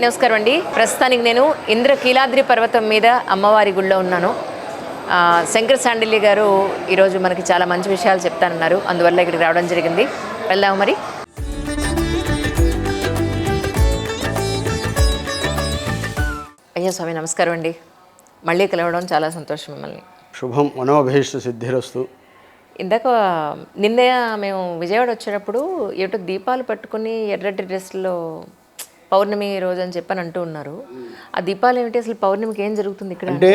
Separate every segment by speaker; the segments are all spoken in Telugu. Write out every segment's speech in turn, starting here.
Speaker 1: నమస్కారం అండి. ప్రస్తుతానికి నేను ఇంద్రకీలాద్రి పర్వతం మీద అమ్మవారి గుళ్ళో ఉన్నాను. శంకర్ శాండిల్య గారు ఈరోజు మనకి చాలా మంచి విషయాలు చెప్తానన్నారు. అందువల్ల ఇక్కడికి రావడం జరిగింది. వెళ్దాము మరి. అయ్యా స్వామి నమస్కారం అండి. మళ్ళీ కలవడం చాలా సంతోషం. మిమ్మల్ని
Speaker 2: శుభం మనోభీష్ట సిద్ధిరస్తు.
Speaker 1: ఇందాక నిన్న మేము విజయవాడ వచ్చేటప్పుడు ఏటో దీపాలు పట్టుకుని ఎర్రటి డ్రెస్లో పౌర్ణమి రోజు అని చెప్పని అంటూ ఉన్నారు. ఆ దీపాలు ఏమిటి, అసలు పౌర్ణమికి ఏం జరుగుతుంది ఇక్కడ
Speaker 2: అంటే?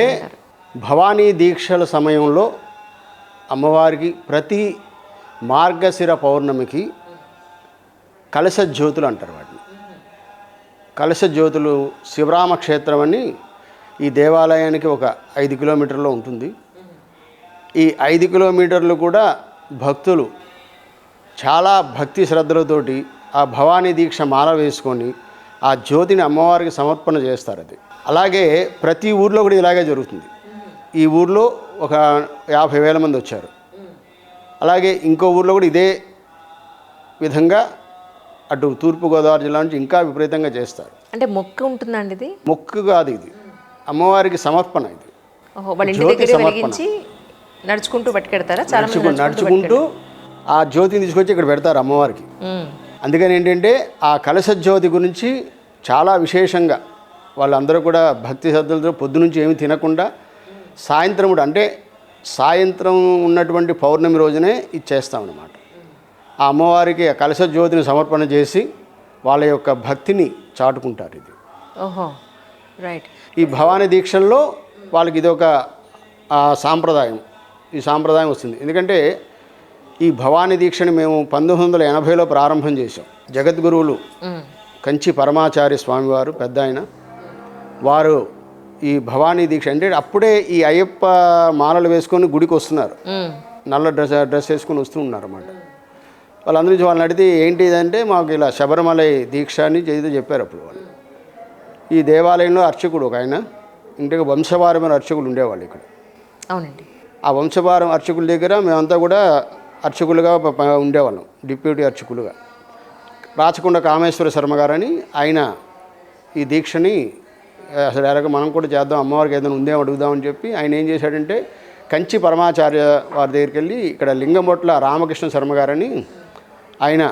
Speaker 2: భవానీ దీక్షల సమయంలో అమ్మవారికి ప్రతి మార్గశిర పౌర్ణమికి కలశ జ్యోతులు అంటారు వాటిని. కలశ జ్యోతులు శివరామ క్షేత్రం అని ఈ దేవాలయానికి ఒక 5 కిలోమీటర్లో ఉంటుంది. ఈ 5 కిలోమీటర్లు కూడా భక్తులు చాలా భక్తి శ్రద్ధలతోటి ఆ భవానీ దీక్ష మాల వేసుకొని ఆ జ్యోతిని అమ్మవారికి సమర్పణ చేస్తారు. అది అలాగే ప్రతి ఊర్లో కూడా ఇలాగే జరుగుతుంది. ఈ ఊర్లో ఒక 50,000 మంది వచ్చారు. అలాగే ఇంకో ఊర్లో కూడా ఇదే విధంగా అటు తూర్పుగోదావరి జిల్లా నుంచి ఇంకా విపరీతంగా చేస్తారు.
Speaker 1: అంటే మొక్కు ఉంటుందండి? ఇది
Speaker 2: మొక్కు కాదు, ఇది అమ్మవారికి సమర్పణ. ఇది
Speaker 1: జ్యోతి సమర్పణ. నడుచుకుంటూ పట్టుకెడతారా?
Speaker 2: నడుచుకుంటూ ఆ జ్యోతిని తీసుకొచ్చి ఇక్కడ పెడతారు అమ్మవారికి. అందుకని ఏంటంటే ఆ కలశ జ్యోతి గురించి చాలా విశేషంగా వాళ్ళందరూ కూడా భక్తి శ్రద్ధలతో పొద్దునుంచి ఏమి తినకుండా సాయంత్రం కూడా, అంటే సాయంత్రం ఉన్నటువంటి పౌర్ణమి రోజునే ఇది చేస్తామన్నమాట. ఆ అమ్మవారికి ఆ కలశ జ్యోతిని సమర్పణ చేసి వాళ్ళ యొక్క భక్తిని చాటుకుంటారు. ఇది
Speaker 1: రైట్.
Speaker 2: ఈ భవానీ దీక్షల్లో వాళ్ళకి ఇది ఒక సాంప్రదాయం. ఈ సాంప్రదాయం వస్తుంది. ఎందుకంటే ఈ భవానీ దీక్షని మేము 1980లో ప్రారంభం చేసాం. జగద్గురువులు కంచి పరమాచార్య స్వామివారు పెద్ద ఆయన వారు ఈ భవానీ దీక్ష అంటే అప్పుడే ఈ అయ్యప్ప మాలలు వేసుకొని గుడికి వస్తున్నారు. నల్ల డ్రెస్ వేసుకొని వస్తూ ఉన్నారు అన్నమాట. వాళ్ళందరి నుంచి వాళ్ళని అడిగితే ఏంటి ఇదంటే మాకు ఇలా శబరిమల దీక్ష అని చేసి చెప్పారు. అప్పుడు వాళ్ళు ఈ దేవాలయంలో అర్చకుడు ఒక ఆయన, ఇంటికి వంశపారమైన అర్చకులు ఉండేవాళ్ళు ఇక్కడ.
Speaker 1: అవునండి.
Speaker 2: ఆ వంశపారం అర్చకుల దగ్గర మేమంతా కూడా అర్చకులుగా ఉండేవాళ్ళం, డిప్యూటీ అర్చకులుగా. రాచకొండ కామేశ్వర శర్మ గారని ఆయన ఈ దీక్షని అసలు ఎలాగ మనం కూడా చేద్దాం, అమ్మవారికి ఏదైనా ఉందేమో అడుగుదామని చెప్పి ఆయన ఏం చేశాడంటే కంచి పరమాచార్య వారి దగ్గరికి వెళ్ళి ఇక్కడ లింగంబొట్ల రామకృష్ణ శర్మ గారని ఆయన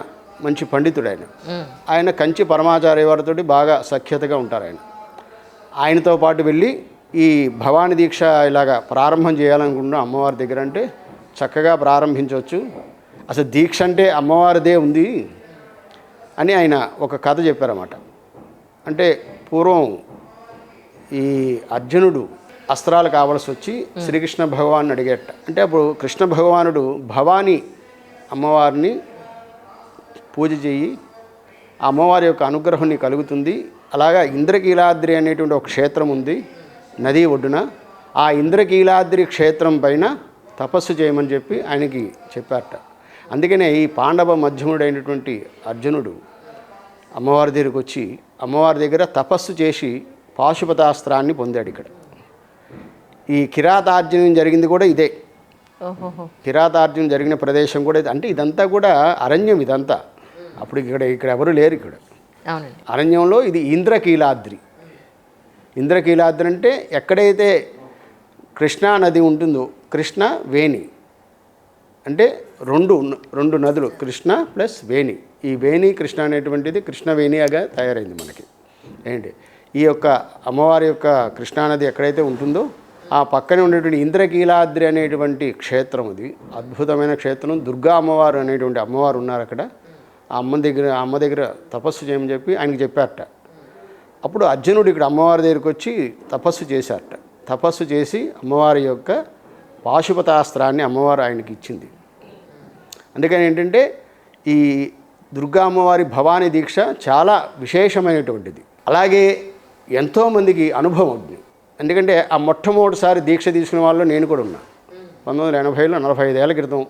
Speaker 2: మంచి పండితుడు. ఆయన కంచి పరమాచార్య వారితో బాగా సఖ్యతగా ఉంటారు. ఆయనతో పాటు వెళ్ళి ఈ భవానీ దీక్ష ఇలాగా ప్రారంభం చేయాలనుకుంటున్నాం అమ్మవారి దగ్గర. అంటే చక్కగా ప్రారంభించవచ్చు, అసలు దీక్ష అంటే అమ్మవారిదే ఉంది అని ఆయన ఒక కథ చెప్పారన్నమాట. అంటే పూర్వం ఈ అర్జునుడు అస్త్రాలు కావాల్సి వచ్చి శ్రీకృష్ణ భగవాన్ని అడిగేట. అంటే అప్పుడు కృష్ణ భగవానుడు భవానీ అమ్మవారిని పూజ చేయి, ఆ అమ్మవారి యొక్క అనుగ్రహం నీకు కలుగుతుంది. అలాగా ఇంద్రకీలాద్రి అనేటువంటి ఒక క్షేత్రం ఉంది నది ఒడ్డున. ఆ ఇంద్రకీలాద్రి క్షేత్రం పైన తపస్సు చేయమని చెప్పి ఆయనకి చెప్పారట. అందుకనే ఈ పాండవ మధ్యముడైనటువంటి అర్జునుడు అమ్మవారి దగ్గరికి వచ్చి అమ్మవారి దగ్గర తపస్సు చేసి పాశుపతాస్త్రాన్ని పొందాడు. ఇక్కడ ఈ కిరాతార్జునం జరిగింది కూడా ఇదే. కిరాతార్జునం జరిగిన ప్రదేశం కూడా అంటే ఇదంతా కూడా అరణ్యం. ఇదంతా అప్పుడు ఇక్కడ ఎవరు లేరు. ఇక్కడ అరణ్యంలో ఇది ఇంద్రకీలాద్రి. ఇంద్రకీలాద్రి అంటే ఎక్కడైతే కృష్ణా నది ఉంటుందో, కృష్ణ వేణి అంటే రెండు నదులు, కృష్ణ ప్లస్ వేణి. ఈ వేణి కృష్ణ అనేటువంటిది కృష్ణవేణిగా తయారైంది మనకి. ఏంటి ఈ యొక్క అమ్మవారి యొక్క కృష్ణానది ఎక్కడైతే ఉంటుందో ఆ పక్కనే ఉండేటువంటి ఇంద్రకీలాద్రి అనేటువంటి క్షేత్రం. అది అద్భుతమైన క్షేత్రం. దుర్గా అమ్మవారు అనేటువంటి అమ్మవారు ఉన్నారు అక్కడ. ఆ అమ్మ దగ్గర తపస్సు చేయమని చెప్పి ఆయనకి చెప్పారట. అప్పుడు అర్జునుడు ఇక్కడ అమ్మవారి దగ్గరికి వచ్చి తపస్సు చేశారట. తపస్సు చేసి అమ్మవారి యొక్క పాశుపతాస్త్రాన్ని అమ్మవారు ఆయనకి ఇచ్చింది. అందుకని ఏంటంటే ఈ దుర్గా అమ్మవారి భవానీ దీక్ష చాలా విశేషమైనటువంటిది. అలాగే ఎంతోమందికి అనుభవం ఉంది. ఎందుకంటే ఆ మొట్టమొదటిసారి దీక్ష తీసుకునే వాళ్ళు నేను కూడా ఉన్నా. 1980లో 45 ఏళ్ల క్రితం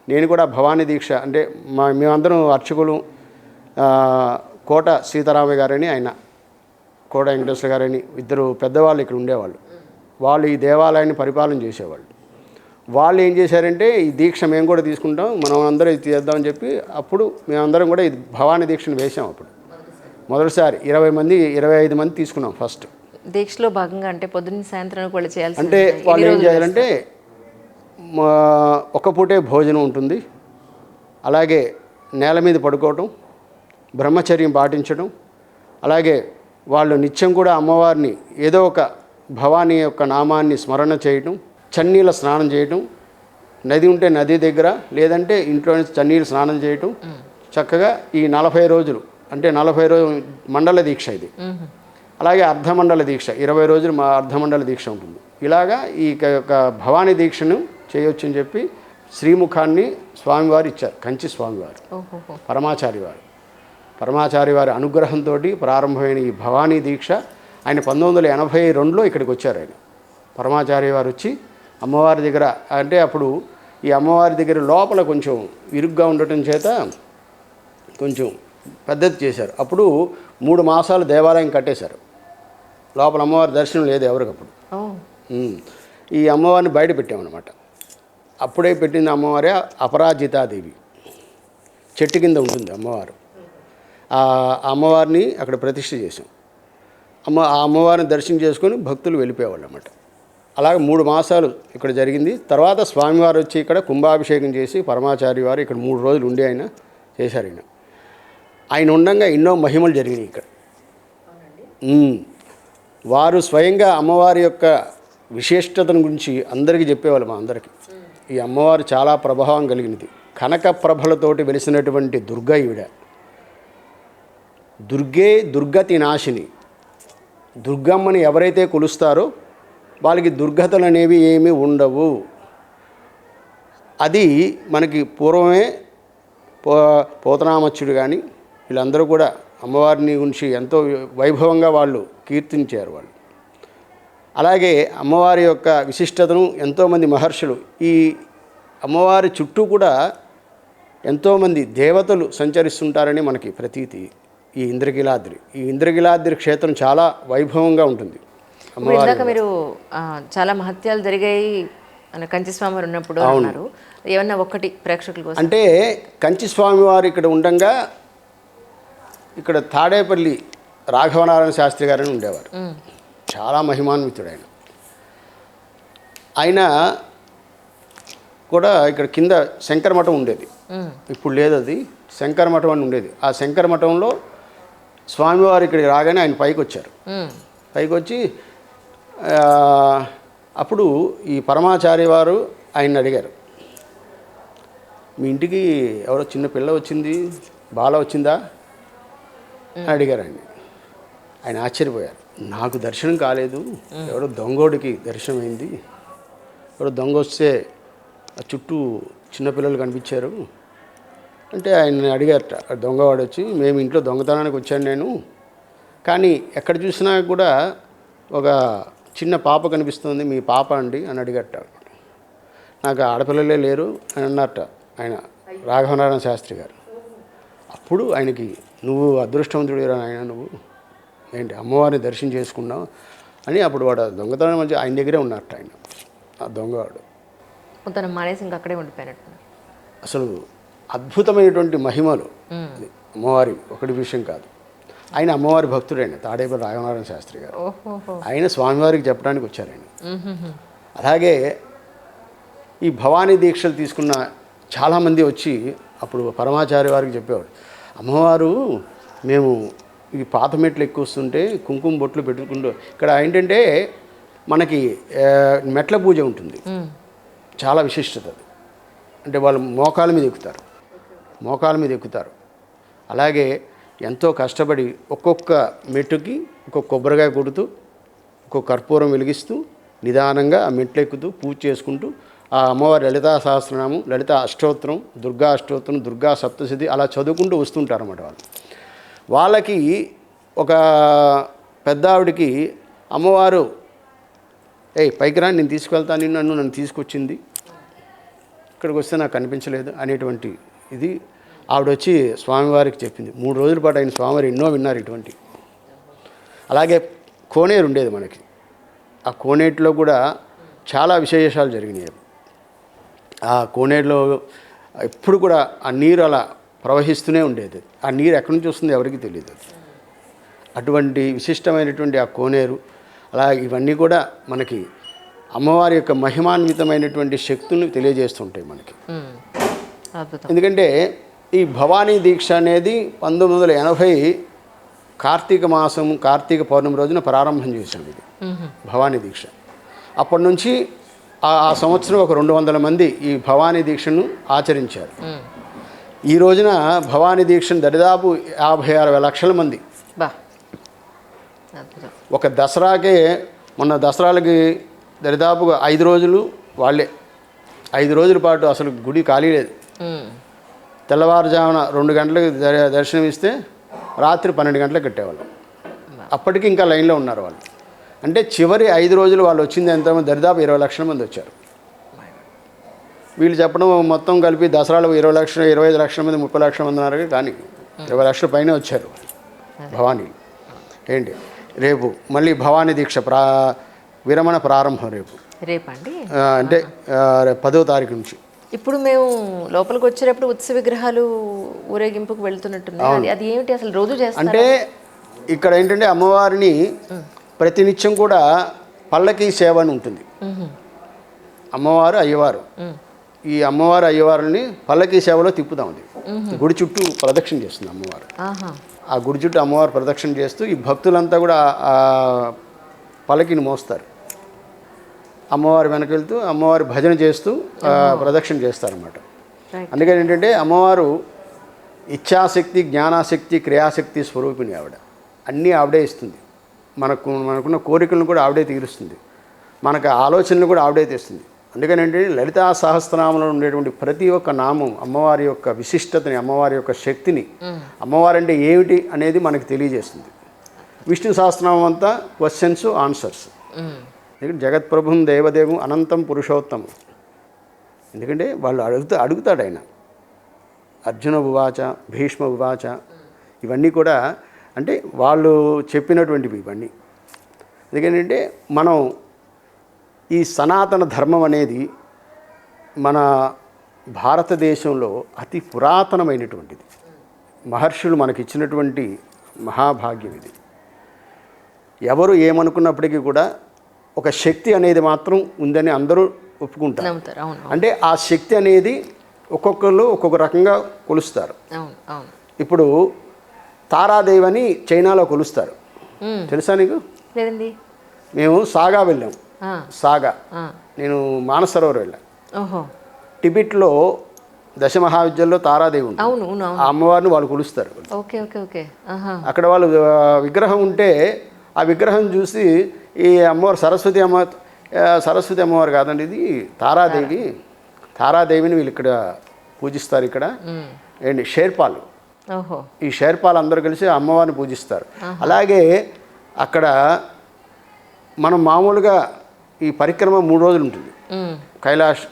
Speaker 2: నేను కూడా భవానీ దీక్ష అంటే మేమందరం అర్చకులు. కోట సీతారామయ్య గారని ఆయన, కోట వెంకటేశ్వర గారని ఇద్దరు పెద్దవాళ్ళు ఇక్కడ ఉండేవాళ్ళు. వాళ్ళు ఈ దేవాలయాన్ని పరిపాలన చేసేవాళ్ళు. వాళ్ళు ఏం చేశారంటే ఈ దీక్ష మేము కూడా తీసుకుంటాం, మనం అందరం ఇది చేద్దామని చెప్పి అప్పుడు మేమందరం కూడా ఇది భవానీ దీక్షను వేసాం. అప్పుడు మొదటిసారి 25 మంది తీసుకున్నాం ఫస్ట్.
Speaker 1: దీక్షలో భాగంగా అంటే పొద్దున్న సాయంత్రం కూడా చేయాల్సి
Speaker 2: అంటే వాళ్ళు ఏం చేయాలంటే ఒక పూటే భోజనం ఉంటుంది, అలాగే నేల మీద పడుకోవటం, బ్రహ్మచర్యం పాటించడం, అలాగే వాళ్ళు నిత్యం కూడా అమ్మవారిని ఏదో ఒక భవానీ యొక్క నామాన్ని స్మరణ చేయటం, చన్నీళ్ళ స్నానం చేయటం, నది ఉంటే నది దగ్గర లేదంటే ఇంట్లో నుంచి చన్నీళ్ళు స్నానం చేయటం, చక్కగా ఈ 40 రోజులు అంటే 40 రోజులు మండల దీక్ష ఇది. అలాగే అర్ధమండల దీక్ష 20 రోజులు మా అర్ధమండల దీక్ష ఉంటుంది. ఇలాగా ఈ యొక్క భవానీ దీక్షను చేయొచ్చు అని చెప్పి శ్రీముఖాన్ని స్వామివారు ఇచ్చారు, కంచి స్వామివారు, పరమాచారి వారి అనుగ్రహంతో ప్రారంభమైన ఈ భవానీ దీక్ష ఆయన 1982లో ఇక్కడికి వచ్చారు. ఆయన పరమాచార్య వారు వచ్చి అమ్మవారి దగ్గర, అంటే అప్పుడు ఈ అమ్మవారి దగ్గర లోపల కొంచెం ఇరుగ్గా ఉండటం చేత కొంచెం పెద్దది చేశారు. అప్పుడు 3 మాసాలు దేవాలయం కట్టేశారు, లోపల అమ్మవారి దర్శనం లేదు ఎవరికప్పుడు. ఈ అమ్మవారిని బయట పెట్టామన్నమాట. అప్పుడే పెట్టిన అమ్మవారే అపరాజితాదేవి, చెట్టు కింద ఉంటుంది అమ్మవారు. ఆ అమ్మవారిని అక్కడ ప్రతిష్ఠ చేసాం. ఆ అమ్మవారిని దర్శనం చేసుకొని భక్తులు వెళ్ళిపోయేవాళ్ళు అన్నమాట. అలాగే 3 మాసాలు ఇక్కడ జరిగింది. తర్వాత స్వామివారు వచ్చి ఇక్కడ కుంభాభిషేకం చేసి పరమాచార్య వారు ఇక్కడ 3 రోజులు ఉండి ఆయన చేశారు. ఆయన ఉండగా ఎన్నో మహిమలు జరిగినాయి ఇక్కడ. వారు స్వయంగా అమ్మవారి యొక్క విశిష్టతను గురించి అందరికీ చెప్పేవాళ్ళు, మా అందరికీ. ఈ అమ్మవారు చాలా ప్రభావం కలిగినది. కనక ప్రభలతోటి వెలిసినటువంటి దుర్గ ఈవిడ. దుర్గే దుర్గతి నాశిని. దుర్గమ్మని ఎవరైతే కొలుస్తారో వాళ్ళకి దుర్గతలు అనేవి ఏమీ ఉండవు. అది మనకి పూర్వమే పోతనామచ్చుడు కానీ వీళ్ళందరూ కూడా అమ్మవారిని గురించి ఎంతో వైభవంగా వాళ్ళు కీర్తించారు వాళ్ళు. అలాగే అమ్మవారి యొక్క విశిష్టతను ఎంతోమంది మహర్షులు, ఈ అమ్మవారి చుట్టూ కూడా ఎంతోమంది దేవతలు సంచరిస్తుంటారని మనకి ప్రతీతి. ఈ ఇంద్రకీలాద్రి క్షేత్రం చాలా వైభవంగా ఉంటుంది.
Speaker 1: ఇందాక మీరు చాలా మహత్యాలు జరిగాయి కంచి స్వామి వారు ఉన్నప్పుడు అన్నారు. ఏమన్నా ఒకటి ప్రేక్షకుల కోసం
Speaker 2: అంటే కంచి స్వామి వారు ఇక్కడ ఉండగా ఇక్కడ తాడేపల్లి రాఘవనారాయణ శాస్త్రి గారని ఉండేవారు. చాలా మహిమాన్వితుడు ఆయన. ఆయన కూడా ఇక్కడ కింద శంకర మఠం ఉండేది, ఇప్పుడు లేదు అది. శంకర మఠం అని ఉండేది. ఆ శంకర మఠంలో స్వామివారు ఇక్కడికి రాగానే ఆయన పైకి వచ్చారు. పైకి వచ్చి అప్పుడు ఈ పరమాచార్య వారు ఆయన అడిగారు, మీ ఇంటికి ఎవరో చిన్న పిల్ల వచ్చింది, బాల వచ్చిందా అని అడిగారు. ఆయన ఆశ్చర్యపోయారు. నాకు దర్శనం కాలేదు, ఎవరో దొంగోడికి దర్శనం అయింది. ఎవరో దొంగ వస్తే చుట్టూ చిన్నపిల్లలు కనిపించారు అంటే ఆయన అడిగారట. దొంగవాడు వచ్చి, మేము ఇంట్లో దొంగతనానికి వచ్చాను నేను, కానీ ఎక్కడ చూసినా కూడా ఒక చిన్న పాప కనిపిస్తుంది, మీ పాప అండి అని అడిగట. నాకు ఆడపిల్లలే లేరు అని అన్నట్ట ఆయన రాఘవనారాయణ శాస్త్రి గారు. అప్పుడు ఆయనకి, నువ్వు అదృష్టవంతుడు ఆయన, నువ్వు ఏంటి అమ్మవారిని దర్శనం చేసుకున్నావు అని. అప్పుడు వాడు దొంగతనం మంచి ఆయన దగ్గరే ఉన్నట్ట ఆయన, ఆ దొంగవాడు.
Speaker 1: తను మానేసి ఇంకా అక్కడే ఉండిపోయినట్టు.
Speaker 2: అసలు అద్భుతమైనటువంటి మహిమలు అమ్మవారి ఒకటి విషయం కాదు. ఆయన అమ్మవారి భక్తుడైన తాడేపల్లి రాఘవనారాయణ శాస్త్రి గారు. ఆయన స్వామివారికి చెప్పడానికి వచ్చారు ఆయన. అలాగే ఈ భవానీ దీక్షలు తీసుకున్న చాలామంది వచ్చి అప్పుడు పరమాచార్య వారికి చెప్పేవాడు, అమ్మవారు మేము ఈ పాత మెట్లు ఎక్కువ వస్తుంటే కుంకుమ బొట్లు పెట్టుకుంటూ, ఇక్కడ ఏంటంటే మనకి మెట్ల పూజ ఉంటుంది, చాలా విశిష్టత. అంటే వాళ్ళు మోకాల మీద ఎక్కుతారు. అలాగే ఎంతో కష్టపడి ఒక్కొక్క మెట్టుకి ఒక్కొక్క కొబ్బరికాయ కొడుతూ, ఒక్కొక్క కర్పూరం వెలిగిస్తూ నిదానంగా ఆ మెట్లు ఎక్కుతూ పూజ చేసుకుంటూ ఆ అమ్మవారి లలితా సహస్రనామం, లలితా అష్టోత్తరం, దుర్గా అష్టోత్తరం, దుర్గా సప్తశతి అలా చదువుకుంటూ వస్తుంటారు అన్నమాట. వాళ్ళకి ఒక పెద్ద ఆవిడికి అమ్మవారు, పైకి రా, నేను తీసుకెళ్తాను, నన్ను తీసుకొచ్చింది, ఇక్కడికి వస్తే నాకు కనిపించలేదు అనేటువంటి ఇది ఆవిడ వచ్చి స్వామివారికి చెప్పింది. 3 రోజుల పాటు ఆయన స్వామివారు ఎన్నో విన్నారు ఇటువంటి. అలాగే కోనేరు ఉండేది మనకి. ఆ కోనేటిలో కూడా చాలా విశేషాలు జరిగినాయి. ఆ కోనేరులో ఎప్పుడు కూడా ఆ నీరు అలా ప్రవహిస్తూనే ఉండేది. ఆ నీరు ఎక్కడి నుంచి వస్తుందో ఎవరికి తెలియదు. అటువంటి విశిష్టమైనటువంటి ఆ కోనేరు అలా ఇవన్నీ కూడా మనకి అమ్మవారి యొక్క మహిమాన్వితమైనటువంటి శక్తుల్ని తెలియజేస్తుంటాయి మనకి.
Speaker 1: అద్భుతం.
Speaker 2: ఎందుకంటే ఈ భవానీ దీక్ష అనేది 1980 కార్తీక మాసం కార్తీక పౌర్ణమి రోజున ప్రారంభం చేశాం ఇది భవానీ దీక్ష. అప్పటి నుంచి ఆ సంవత్సరం ఒక 200 మంది ఈ భవానీ దీక్షను ఆచరించారు. ఈ రోజున భవానీ దీక్షను దరిదాపు 56 లక్షల మంది. ఒక దసరాకే మొన్న దసరాలకి దరిదాపుగా 5 రోజులు వాళ్ళే 5 రోజుల పాటు అసలు గుడి ఖాళీ లేదు. తెల్లవారుజామున 2 గంటలకు దర్శనం ఇస్తే రాత్రి 12 గంటలకు కట్టేవాళ్ళం. అప్పటికి ఇంకా లైన్లో ఉన్నారు వాళ్ళు. అంటే చివరి 5 రోజులు వాళ్ళు వచ్చింది ఎంతమంది దరిదాపు 20 లక్షల మంది వచ్చారు. వీళ్ళు చెప్పడం మొత్తం కలిపి దసరాలు 20 లక్షలు 25 లక్షల మంది 30 లక్షల మంది ఉన్నారు. కానీ 20 లక్షల పైన వచ్చారు భవానీ. ఏంటి రేపు మళ్ళీ భవానీ దీక్ష విరమణ ప్రారంభం
Speaker 1: రేపండి
Speaker 2: అంటే 10వ తారీఖు నుంచి.
Speaker 1: ఇప్పుడు మేము లోపలికి వచ్చేటప్పుడు ఉత్సవ విగ్రహాలు ఊరేగింపుకు వెళ్తున్నట్టున్నాయి. అది ఏమిటి అసలు రోజు చేస్తారు?
Speaker 2: అంటే ఇక్కడ ఏంటంటే అమ్మవారిని ప్రతినిత్యం కూడా పల్లకీ సేవ అని ఉంటుంది. అమ్మవారు అయ్యవారు ఈ అమ్మవారు అయ్యవారిని పల్లకీ సేవలో తిప్పుతాం. అది గుడి చుట్టూ ప్రదక్షిణ చేస్తుంది అమ్మవారు. ఆ గుడి చుట్టూ అమ్మవారు ప్రదక్షిణ చేస్తూ ఈ భక్తులంతా కూడా ఆ పల్లకిని మోస్తారు. అమ్మవారి వెనకెళ్తూ అమ్మవారి భజన చేస్తూ ప్రదక్షిణ చేస్తారన్నమాట. అందుకని ఏంటంటే అమ్మవారు ఇచ్ఛాశక్తి జ్ఞానాశక్తి క్రియాశక్తి స్వరూపిణి. ఆవిడ అన్నీ ఆవిడే ఇస్తుంది. మనకున్న కోరికలను కూడా ఆవిడే తీరుస్తుంది. మనకు ఆలోచనలు కూడా ఆవిడే తెస్తుంది. అందుకని ఏంటంటే లలితా సహస్రనామంలో ఉండేటువంటి ప్రతి ఒక్క నామం అమ్మవారి యొక్క విశిష్టతని అమ్మవారి యొక్క శక్తిని అమ్మవారు అంటే ఏమిటి అనేది మనకు తెలియజేస్తుంది. విష్ణు సహస్రనామం అంతా క్వశ్చన్స్ ఆన్సర్స్. ఎందుకంటే జగత్ప్రభుం దేవదేవం అనంతం పురుషోత్తమం. ఎందుకంటే వాళ్ళు అడుగుతాడు ఆయన. అర్జున ఉవాచ భీష్మ ఉవాచ ఇవన్నీ కూడా అంటే వాళ్ళు చెప్పినటువంటివి ఇవన్నీ. ఎందుకంటే మనం ఈ సనాతన ధర్మం అనేది మన భారతదేశంలో అతి పురాతనమైనటువంటిది. మహర్షులు మనకిచ్చినటువంటి మహాభాగ్యం ఇది. ఎవరు ఏమనుకున్నప్పటికీ కూడా ఒక శక్తి అనేది మాత్రం ఉందని అందరూ ఒప్పుకుంటారు. అంటే ఆ శక్తి అనేది ఒక్కొక్కరు ఒక్కొక్క రకంగా కొలుస్తారు. ఇప్పుడు తారాదేవి అని చైనాలో కొలుస్తారు. తెలుసా నీకు? మేము సాగా వెళ్ళాం. సాగా నేను మానసరోవర్ వెళ్ళాను. టిబెట్లో దశమహావిద్యల్లో తారాదేవి ఉంది. ఆ అమ్మవారిని వాళ్ళు కొలుస్తారు. అక్కడ వాళ్ళు విగ్రహం ఉంటే ఆ విగ్రహం చూసి ఈ అమ్మవారు సరస్వతి అమ్మవారు కాదండి, ఇది తారాదేవిని వీళ్ళు ఇక్కడ పూజిస్తారు. ఇక్కడ ఏంటి షేర్పాలు, ఈ షేర్పాలు అందరూ కలిసి అమ్మవారిని పూజిస్తారు. అలాగే అక్కడ మనం మామూలుగా ఈ పరిక్రమ 3 రోజులు ఉంటుంది. కైలాష్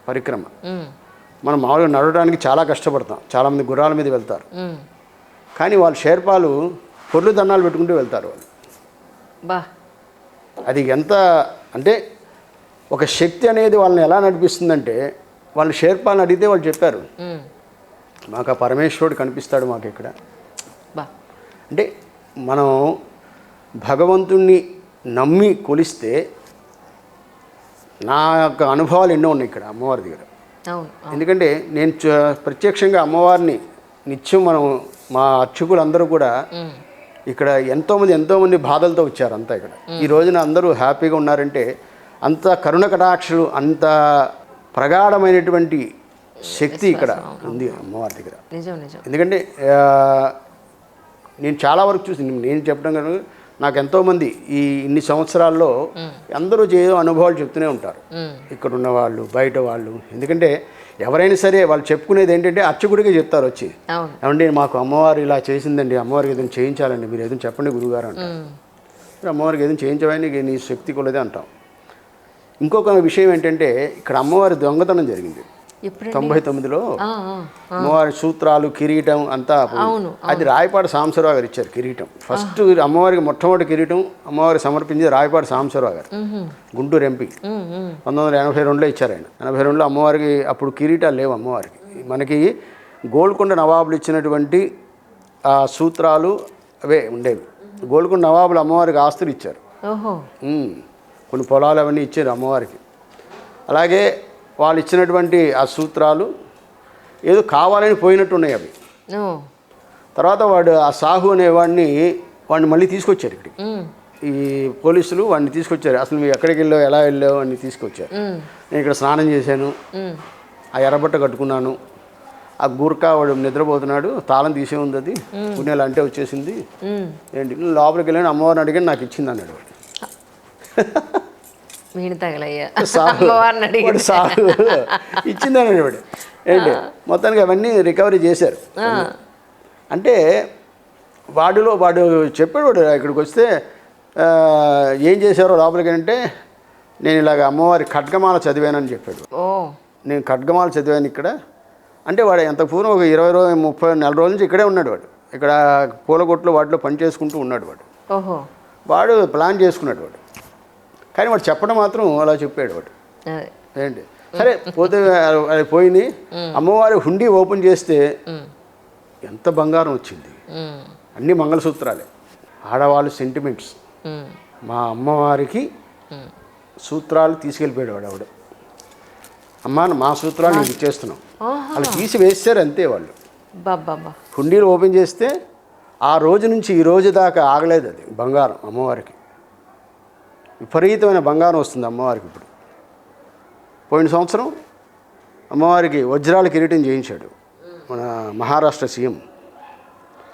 Speaker 2: పరిక్రమ మనం మామూలుగా నడవడానికి చాలా కష్టపడతాం. చాలామంది గుర్రాల మీద వెళ్తారు. కానీ వాళ్ళు షేర్పాలు పొర్లు దండాలు పెట్టుకుంటూ వెళ్తారు. వాళ్ళు అది ఎంత అంటే ఒక శక్తి అనేది వాళ్ళని ఎలా నడిపిస్తుందంటే వాళ్ళు షేర్పాలను అడిగితే వాళ్ళు చెప్పారు, మాకు ఆ పరమేశ్వరుడు కనిపిస్తాడు మాకు ఇక్కడ. అంటే మనం భగవంతుణ్ణి నమ్మి కొలిస్తే నా యొక్క అనుభవాలు ఎన్నో ఉన్నాయి ఇక్కడ అమ్మవారి దగ్గర. ఎందుకంటే నేను ప్రత్యక్షంగా అమ్మవారిని నిత్యం మా అర్చకులందరూ కూడా ఇక్కడ ఎంతోమంది బాధలతో వచ్చారు అంతా. ఇక్కడ ఈ రోజున అందరూ హ్యాపీగా ఉన్నారంటే అంత కరుణ కటాక్షలు, అంత ప్రగాఢమైనటువంటి శక్తి ఇక్కడ ఉంది అమ్మవారి దగ్గర. ఎందుకంటే నేను చాలా వరకు చూసి నేను చెప్పడం కానీ నాకు ఎంతోమంది ఈ ఇన్ని సంవత్సరాల్లో అందరూ ఏదో అనుభవాలు చెప్తూనే ఉంటారు, ఇక్కడ ఉన్న వాళ్ళు బయట వాళ్ళు. ఎందుకంటే ఎవరైనా సరే వాళ్ళు చెప్పుకునేది ఏంటంటే అర్చకుడిగా చెప్తారు వచ్చి, ఏమంటే మాకు అమ్మవారు ఇలా చేసిందండి, అమ్మవారికి ఏదైనా చేయించాలండి, మీరు ఏదైనా చెప్పండి గురువుగారు అంటారు. అమ్మవారికి ఏదైనా చేయించవని నీ శక్తి కొలదే అంటాం. ఇంకొక విషయం ఏంటంటే ఇక్కడ అమ్మవారి దొంగతనం జరిగింది 99లో. అమ్మవారి సూత్రాలు కిరీటం అంతా అది రాయపాటి సాంబశివరావు గారు ఇచ్చారు కిరీటం. ఫస్ట్ అమ్మవారికి మొట్టమొదటి కిరీటం అమ్మవారికి సమర్పించింది రాయపాటి సాంబశివరావు గారు, గుంటూరు ఎంపీ. 1982లో ఇచ్చారు ఆయన. 82లో అమ్మవారికి అప్పుడు కిరీటాలు లేవు అమ్మవారికి. మనకి గోల్కొండ నవాబులు ఇచ్చినటువంటి ఆ సూత్రాలు అవే ఉండేవి. గోల్కొండ నవాబులు అమ్మవారికి ఆస్తులు ఇచ్చారు.
Speaker 1: ఓహో.
Speaker 2: కొన్ని పొలాలు అవన్నీ ఇచ్చారు అమ్మవారికి. అలాగే వాళ్ళు ఇచ్చినటువంటి ఆ సూత్రాలు ఏదో కావాలని పోయినట్టు ఉన్నాయి అవి. తర్వాత వాడు ఆ సాహు అనేవాడిని మళ్ళీ తీసుకొచ్చారు ఇక్కడికి. ఈ పోలీసులు వాడిని తీసుకొచ్చారు. అసలు మీరు ఎక్కడికి వెళ్ళావు, ఎలా వెళ్ళావు అని తీసుకొచ్చారు. నేను ఇక్కడ స్నానం చేశాను, ఆ ఎర్రబట్ట కట్టుకున్నాను, ఆ గూర్ఖా వాడు నిద్రపోతున్నాడు, తాళం తీసే ఉంది, అది పుణ్యాలు అంటే వచ్చేసింది ఏంటి, లోపలికి వెళ్ళాను, అమ్మవారిని అడిగాను, నాకు ఇచ్చింది అన్నాడు వాడు. సాగు ఇచ్చింది అన్నాడు వాడు. ఏంటి మొత్తానికి అవన్నీ రికవరీ చేశారు. అంటే వాడు చెప్పాడు, వాడు ఇక్కడికి వస్తే ఏం చేశారో లోపలికి అంటే, నేను ఇలాగ అమ్మవారి ఖడ్గమాల చదివానని చెప్పాడు. నేను ఖడ్గమాల చదివాను ఇక్కడ అంటే. వాడు ఎంత పూర్వం ఒక 20-30 నెల రోజుల నుంచి ఇక్కడే ఉన్నాడు వాడు. ఇక్కడ పూలగొట్లు వాటిలో పని చేసుకుంటూ ఉన్నాడు వాడు. వాడు ప్లాన్ చేసుకున్నాడు వాడు. కానీ వాడు చెప్పడం మాత్రం అలా చెప్పాడు వాడు. ఏంటి సరే పోతే అది పోయింది. అమ్మవారి హుండీ ఓపెన్ చేస్తే ఎంత బంగారం వచ్చింది, అన్ని మంగళసూత్రాలే. ఆడవాళ్ళు సెంటిమెంట్స్. మా అమ్మవారికి సూత్రాలు తీసుకెళ్ళిపోయాడు వాడు. ఆవిడ అమ్మ మా సూత్రాలు నీకు ఇచ్చేస్తున్నాం, వాళ్ళు తీసి వేస్తారు అంతే. వాళ్ళు హుండీలు ఓపెన్ చేస్తే ఆ రోజు నుంచి ఈ రోజు దాకా ఆగలేదు అది బంగారం. అమ్మవారికి విపరీతమైన బంగారం వస్తుంది అమ్మవారికి. ఇప్పుడు పోయిన సంవత్సరం అమ్మవారికి వజ్రాల కిరీటం చేయించాడు మన మహారాష్ట్ర సీఎం.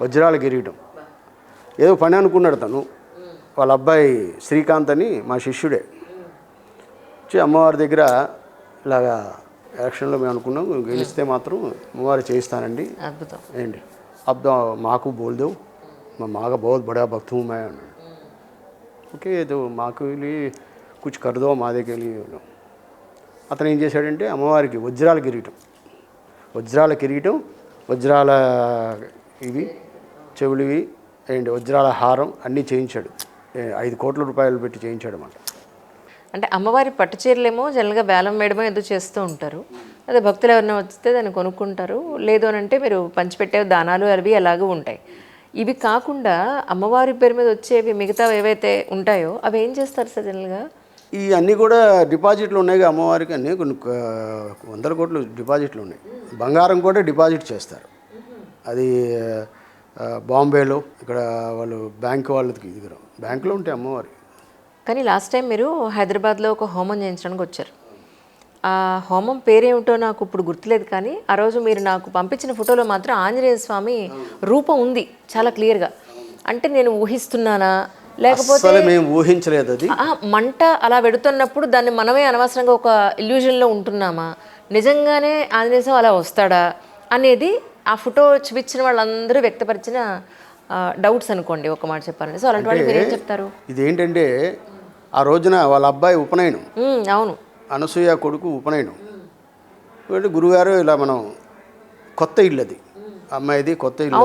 Speaker 2: వజ్రాల కిరీటం ఏదో పని అనుకున్నాడు తను. వాళ్ళ అబ్బాయి శ్రీకాంత్ అని మా శిష్యుడే వచ్చి అమ్మవారి దగ్గర ఇలాగా ఎలక్షన్లో మేము అనుకున్నాం, గెలిస్తే మాత్రం అమ్మవారు చేయిస్తానండి.
Speaker 1: అద్భుతం
Speaker 2: ఏంటి అబ్దా మాకు బోల్దేవు మాగా బహుత్ బడా భక్తు హూ మే అన్నాడు. ఓకే ఏదో మాకు వెళ్ళి కుछ कर दो మా దగ్గర వెళ్ళి. అతను ఏం చేశాడంటే అమ్మవారికి వజ్రాల కిరీటం, వజ్రాల ఇవి చెవులివి అండ్ వజ్రాల హారం అన్నీ చేయించాడు. 5 కోట్ల రూపాయలు పెట్టి చేయించాడు అన్నమాట.
Speaker 1: అంటే అమ్మవారి పట్టు చీరలేమో జనరల్గా వేలం వేయడమో ఏదో చేస్తూ ఉంటారు. అదే భక్తులు ఎవరైనా వస్తే దాన్ని కొనుక్కుంటారు. లేదు అని అంటే మీరు పంచిపెట్టే దానాలు అవి అలాగే ఉంటాయి. ఇవి కాకుండా అమ్మవారి పేరు మీద వచ్చేవి మిగతా ఏవైతే ఉంటాయో అవి ఏం చేస్తారు సార్ జనరల్గా?
Speaker 2: ఈ అన్నీ కూడా డిపాజిట్లు ఉన్నాయి అమ్మవారికి. అన్నీ కొన్ని 100 కోట్లు డిపాజిట్లు ఉన్నాయి. బంగారం కూడా డిపాజిట్ చేస్తారు. అది బాంబేలో ఇక్కడ వాళ్ళు బ్యాంక్ వాళ్ళకి దగ్గర బ్యాంకులో ఉంటాయి అమ్మవారి.
Speaker 1: కానీ లాస్ట్ టైం మీరు హైదరాబాద్లో ఒక హోమం చేయించడానికి వచ్చారు. ఆ హోమం పేరేమిటో నాకు ఇప్పుడు గుర్తులేదు, కానీ ఆ రోజు మీరు నాకు పంపించిన ఫోటోలో మాత్రం ఆంజనేయ స్వామి రూపం ఉంది చాలా క్లియర్గా. అంటే నేను ఊహిస్తున్నానా లేకపోతే
Speaker 2: మేము ఊహించలేదు. అది
Speaker 1: మంట అలా వెడుతున్నప్పుడు దాన్ని మనమే అనవసరంగా ఒక ఇల్యూజన్లో ఉంటున్నామా, నిజంగానే ఆంజనేయ స్వామి అలా వస్తాడా అనేది ఆ ఫోటో చూపించిన వాళ్ళందరూ వ్యక్తపరిచిన డౌట్స్ అనుకోండి, ఒక మాట చెప్పాలంటే. సో అలాంటి వాళ్ళు మీరు ఏం చెప్తారు?
Speaker 2: ఇదేంటంటే ఆ రోజున వాళ్ళ అబ్బాయి ఉపనయనం.
Speaker 1: అవును,
Speaker 2: అనసూయ కొడుకు ఉపనయనం. గురుగారు ఇలా మనం కొత్త ఇల్లు, అది అమ్మాయిది కొత్త ఇల్లు,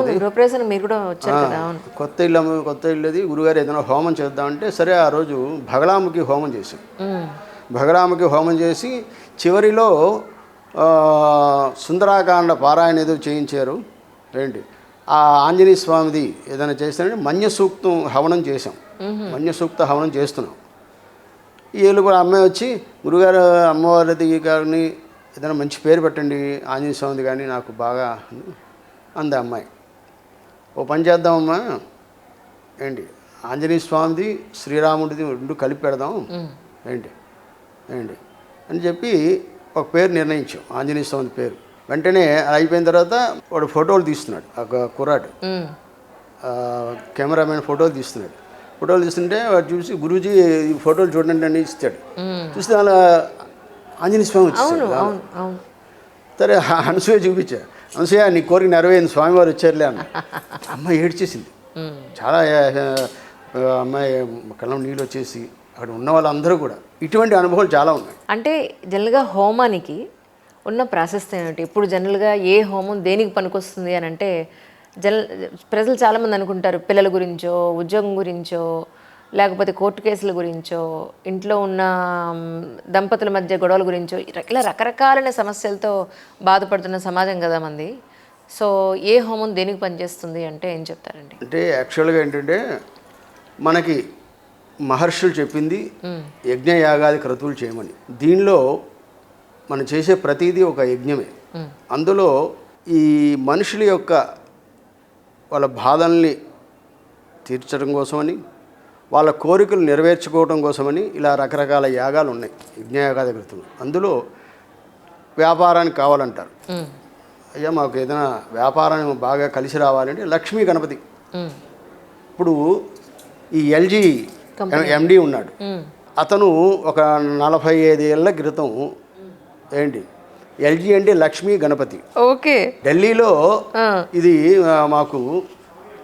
Speaker 1: మీరు కూడా వచ్చారు కదా.
Speaker 2: కొత్త ఇల్లు అది. గురుగారు ఏదైనా హోమం చేద్దామంటే సరే ఆ రోజు భగలాముఖి హోమం చేశాం. భగలాముఖి హోమం చేసి చివరిలో సుందరాకాండ పారాయణ ఏదో చేయించారు. ఏంటి ఆ ఆంజనేయ స్వామిది ఏదైనా చేస్తానంటే మన్యసూక్తం హవనం చేసాం. మన్యసూక్త హవనం చేస్తున్నాం. ఈ ఏళ్ళు కూడా అమ్మాయి వచ్చి గురుగారు అమ్మవారిది గారిని ఏదైనా మంచి పేరు పెట్టండి ఆంజనేయ స్వామిది కానీ నాకు బాగా అంది అమ్మాయి. ఓ పని చేద్దామమ్మా, ఏంటి ఆంజనేయ స్వామిది శ్రీరాముడిది 2 కలిపి పెడదాం ఏంటి అని చెప్పి ఒక పేరు నిర్ణయించాం, ఆంజనేయ స్వామి పేరు. వెంటనే అయిపోయిన తర్వాత వాడు ఫోటోలు తీస్తున్నాడు, ఒక కుర్రాడు కెమెరామెన్ ఫోటోలు తీస్తున్నాడు. ఫోటోలు తీస్తుంటే వాడు చూసి గురూజీ ఈ ఫోటోలు చూడండి అని ఇస్తాడు. చూస్తే అలా ఆంజనేయ స్వామి వచ్చేసాడు. సరే అనసూయ చూపించా, అనసూయ నీ కోరిక నెరవేరింది, స్వామివారు వచ్చారులే అన్న. అమ్మాయి ఏడ్చేసింది చాలా. అమ్మాయి కళ్ళం నీళ్ళు వచ్చేసి అక్కడ ఉన్న వాళ్ళందరూ కూడా ఇటువంటి అనుభవాలు చాలా ఉన్నాయి.
Speaker 1: అంటే జనరల్గా హోమానికి ఉన్న ప్రాశస్త్యం ఏమిటి? ఇప్పుడు జనరల్గా ఏ హోమం దేనికి పనికొస్తుంది అని అంటే ప్రజలు చాలామంది అనుకుంటారు పిల్లల గురించో, ఉద్యోగం గురించో, లేకపోతే కోర్టు కేసుల గురించో, ఇంట్లో ఉన్న దంపతుల మధ్య గొడవల గురించో, ఇలా రకరకాలైన సమస్యలతో బాధపడుతున్న సమాజం కదా మంది. సో ఏ హోమం దేనికి పనిచేస్తుంది అంటే ఏం చెప్తారండి?
Speaker 2: అంటే యాక్చువల్గా ఏంటంటే మనకి మహర్షులు చెప్పింది యజ్ఞయాగాది క్రతువులు చేయమని. దీనిలో మనం చేసే ప్రతిదీ ఒక యజ్ఞమే. అందులో ఈ మనుషుల యొక్క వాళ్ళ బాధల్ని తీర్చడం కోసమని, వాళ్ళ కోరికలు నెరవేర్చుకోవడం కోసమని ఇలా రకరకాల యాగాలు ఉన్నాయి, యజ్ఞయాగాది క్రతువులు. అందులో వ్యాపారానికి కావాలంటారు. అయ్యా మాకు ఏదైనా వ్యాపారం బాగా కలిసి రావాలంటే లక్ష్మీ గణపతి. ఇప్పుడు ఈ ఎల్జీ ఎండి ఉన్నాడు, అతను ఒక 45 ఏళ్ల క్రితం ఏంటి ఎల్జీ అంటే లక్ష్మీ గణపతి.
Speaker 1: ఓకే.
Speaker 2: ఢిల్లీలో ఇది మాకు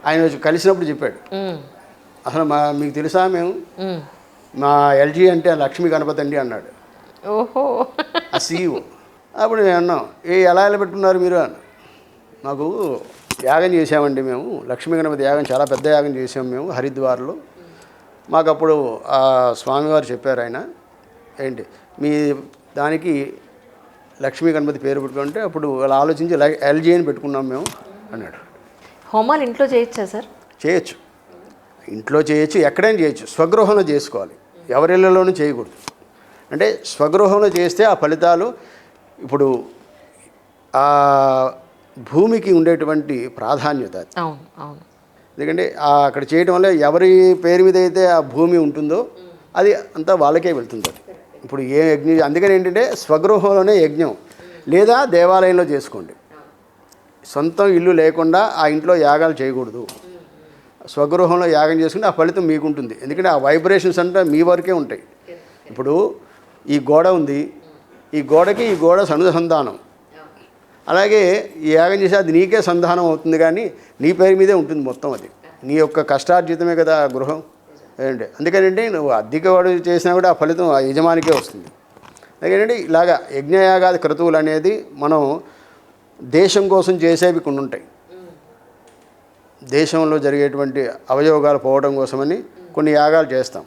Speaker 2: ఆయన కలిసినప్పుడు చెప్పాడు, అసలు మీకు తెలుసా మేము మా ఎల్జీ అంటే లక్ష్మీ గణపతి అండి అన్నాడు.
Speaker 1: ఓహో.
Speaker 2: ఆ సీఈఓ. అప్పుడు మేము అన్నాం, ఎలా పెట్టుకున్నారు మీరు అని. మాకు యాగం చేసామండి మేము, లక్ష్మీ గణపతి యాగం చాలా పెద్ద యాగం చేసాము మేము హరిద్వార్లో. మాకు అప్పుడు ఆ స్వామివారు చెప్పారు, ఆయన ఏంటి మీ దానికి లక్ష్మీ గణపతి పేరు పెట్టుకుంటే అప్పుడు వాళ్ళు ఆలోచించి ఎల్జీ అని పెట్టుకున్నాం మేము అన్నాడు.
Speaker 1: హోమాలు ఇంట్లో చేయొచ్చా సార్?
Speaker 2: చేయొచ్చు, ఇంట్లో చేయొచ్చు, ఎక్కడైనా చేయొచ్చు. స్వగృహంలో చేసుకోవాలి, ఎవరిళ్ళలోనూ చేయకూడదు. అంటే స్వగృహంలో చేస్తే ఆ ఫలితాలు, ఇప్పుడు ఆ భూమికి ఉండేటువంటి ప్రాధాన్యత అది.
Speaker 1: అవును అవును.
Speaker 2: ఎందుకంటే అక్కడ చేయడం వల్ల ఎవరి పేరు మీద అయితే ఆ భూమి ఉంటుందో అది అంతా వాళ్ళకే వెళ్తుంది. అది ఇప్పుడు ఏ యజ్ఞం, అందుకని ఏంటంటే స్వగృహంలోనే యజ్ఞం, లేదా దేవాలయంలో చేసుకోండి. సొంతం ఇల్లు లేకుండా ఆ ఇంట్లో యాగాలు చేయకూడదు. స్వగృహంలో యాగం చేసుకుంటే ఆ ఫలితం మీకు ఉంటుంది. ఎందుకంటే ఆ వైబ్రేషన్స్ అంటే మీ వరకే ఉంటాయి. ఇప్పుడు ఈ గోడ ఉంది, ఈ గోడకి ఈ గోడ అనుసంధానం. అలాగే ఈ యాగం చేసి అది నీకే సంధానం అవుతుంది, కానీ నీ పేరు మీదే ఉంటుంది మొత్తం. అది నీ యొక్క కష్టార్జితమే కదా ఆ గృహం. ఏంటంటే అందుకనంటే నువ్వు అద్దెకవాడు చేసినా కూడా ఆ ఫలితం ఆ యజమానికే వస్తుంది. అందుకనంటే ఇలాగా యజ్ఞయాగాది క్రతువులు అనేది మనం దేశం కోసం చేసేవి కొన్ని ఉంటాయి. దేశంలో జరిగేటువంటి అవయోగాలు పోవడం కోసమని కొన్ని యాగాలు చేస్తాం.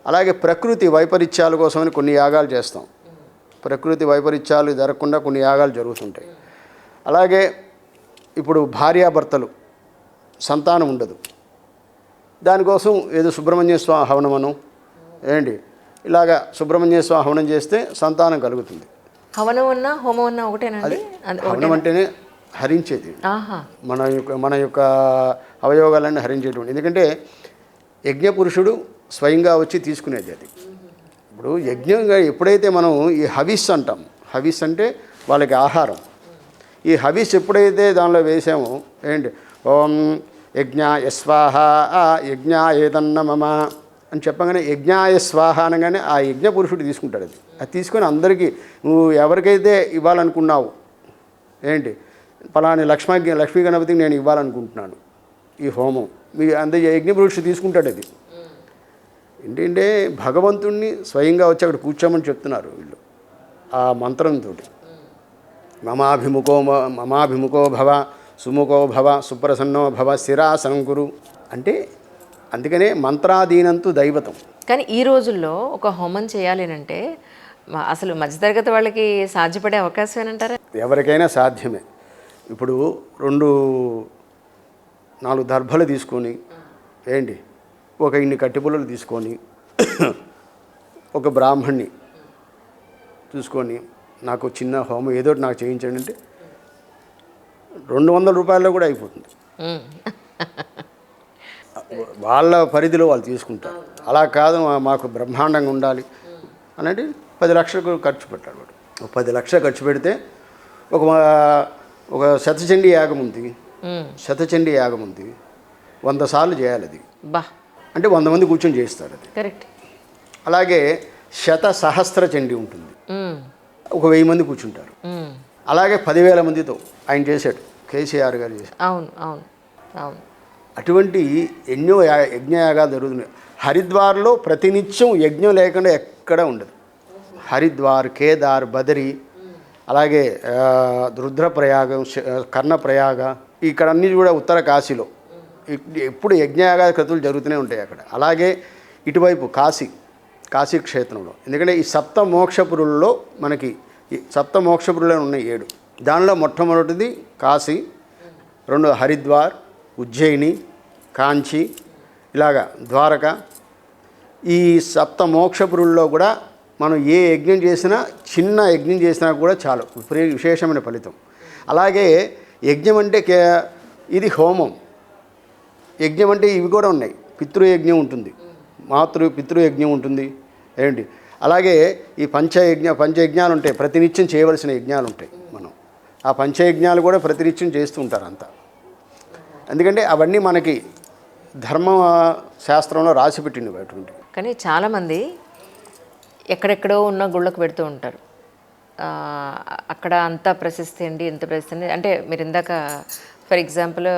Speaker 2: అలాగే ప్రకృతి వైపరీత్యాల కోసమని కొన్ని యాగాలు చేస్తాం. ప్రకృతి వైపరీత్యాలు జరగకుండా కొన్ని యాగాలు జరుగుతుంటాయి. అలాగే ఇప్పుడు భార్యాభర్తలు సంతానం ఉండదు, దానికోసం ఏదో సుబ్రహ్మణ్య స్వామి హవనమనం ఏంటి ఇలాగా సుబ్రహ్మణ్య స్వామి హవనం చేస్తే సంతానం కలుగుతుంది.
Speaker 1: హవనం ఉన్నా హోమం ఉన్నా ఒకటేనండి?
Speaker 2: హవనం అంటేనే హరించేది, మన యొక్క అవయోగాలన్నీ హరించేటువంటి. ఎందుకంటే యజ్ఞపురుషుడు స్వయంగా వచ్చి తీసుకునేది అది. ఇప్పుడు యజ్ఞంగా ఎప్పుడైతే మనం ఈ హవిస్ అంటాం, హవిస్ అంటే వాళ్ళకి ఆహారం. ఈ హవిస్ ఎప్పుడైతే దానిలో వేసామో ఏంటి ఓం యజ్ఞాయ స్వాహ యజ్ఞాయేదన్న మమ అని చెప్పగానే యజ్ఞాయ స్వాహ అనగానే ఆ యజ్ఞ పురుషుడు తీసుకుంటాడు. అది తీసుకొని అందరికీ నువ్వు ఎవరికైతే ఇవ్వాలనుకున్నావు, ఏంటి ఫలాని లక్ష్మీ గణపతికి నేను ఇవ్వాలనుకుంటున్నాను ఈ హోమం, మీ అందరి యజ్ఞ పురుషుడు తీసుకుంటాడు. అది ఏంటంటే భగవంతుణ్ణి స్వయంగా వచ్చి అక్కడ కూర్చోమని చెప్తున్నారు వీళ్ళు ఆ మంత్రంతో. మమాభిముఖో భవ సుముఖో భవ సుప్రసన్నో భవ స్థిరాసనం కురు అంటే అందుకనే మంత్రాధీనంతు దైవతం.
Speaker 1: కానీ ఈ రోజుల్లో ఒక హోమం చేయాలి అంటే అసలు మధ్యతరగతి వాళ్ళకి సాధ్యపడే అవకాశమేనంటారా?
Speaker 2: ఎవరికైనా సాధ్యమే. ఇప్పుడు 4 దర్భలు తీసుకొని ఏంటి ఒక ఇన్ని కట్టిపుల్లలు తీసుకొని ఒక బ్రాహ్మణ్ణి చూసుకొని నాకు చిన్న హోమం ఏదో నాకు చేయించండి అంటే 200 రూపాయల్లో కూడా అయిపోతుంది. వాళ్ళ పరిధిలో వాళ్ళు తీసుకుంటారు. అలా కాదు మాకు బ్రహ్మాండంగా ఉండాలి అనేది 10 లక్షలు ఖర్చు పెట్టాడు వాడు. 10 లక్షలు ఖర్చు పెడితే ఒక శతచండీ యాగం ఉంది, 100 సార్లు చేయాలి అది. అంటే 100 మంది కూర్చొని చేస్తారు అది.
Speaker 1: కరెక్ట్.
Speaker 2: అలాగే సహస్ర చండీ ఉంటుంది, ఒక 1000 మంది కూర్చుంటారు. అలాగే 10,000 మందితో ఆయన చేశాడు, కేసీఆర్ గారు చేశాడు.
Speaker 1: అవును అవును అవును.
Speaker 2: అటువంటి ఎన్నో యజ్ఞయాగాలు జరుగుతున్నాయి. హరిద్వార్లో ప్రతినిత్యం యజ్ఞం లేకుండా ఎక్కడ ఉండదు. హరిద్వార్, కేదార్, బదరి, అలాగే రుద్రప్రయాగం, కర్ణప్రయాగ, ఇక్కడ అన్నీ కూడా ఉత్తర కాశీలో ఎప్పుడు యజ్ఞయాగాది క్రతువులు జరుగుతూనే ఉంటాయి అక్కడ. అలాగే ఇటువైపు కాశీ క్షేత్రంలో. ఎందుకంటే ఈ సప్తమోక్షపురుల్లో మనకి సప్తమోక్షపురులు ఉన్నాయి 7. దానిలో మొట్టమొదటిది కాశీ, 2 హరిద్వార్, ఉజ్జయిని, కాంచి, ఇలాగా ద్వారక, ఈ సప్త మోక్షపురుల్లో కూడా మనం ఏ యజ్ఞం చేసినా, చిన్న యజ్ఞం చేసినా కూడా చాలు విశేషమైన ఫలితం. అలాగే యజ్ఞం అంటే ఇది హోమం. యజ్ఞం అంటే ఇవి కూడా ఉన్నాయి. పితృయజ్ఞం ఉంటుంది, పితృయజ్ఞం ఉంటుంది ఏంటి. అలాగే ఈ పంచయజ్ఞాలు ఉంటాయి, ప్రతినిత్యం చేయవలసిన యజ్ఞాలు ఉంటాయి. మనం ఆ పంచయజ్ఞాలు కూడా ప్రతినిత్యం చేస్తూ ఉంటారు అంతా. ఎందుకంటే అవన్నీ మనకి ధర్మ శాస్త్రంలో రాసి పెట్టినవి అటువంటి.
Speaker 1: కానీ చాలామంది ఎక్కడెక్కడో ఉన్న గుళ్ళకు పెడుతూ ఉంటారు. అక్కడ అంత ప్రశస్తి అండి, ఎంత ప్రశస్తి అంటే మీరు ఇందాక ఫర్ ఎగ్జాంపుల్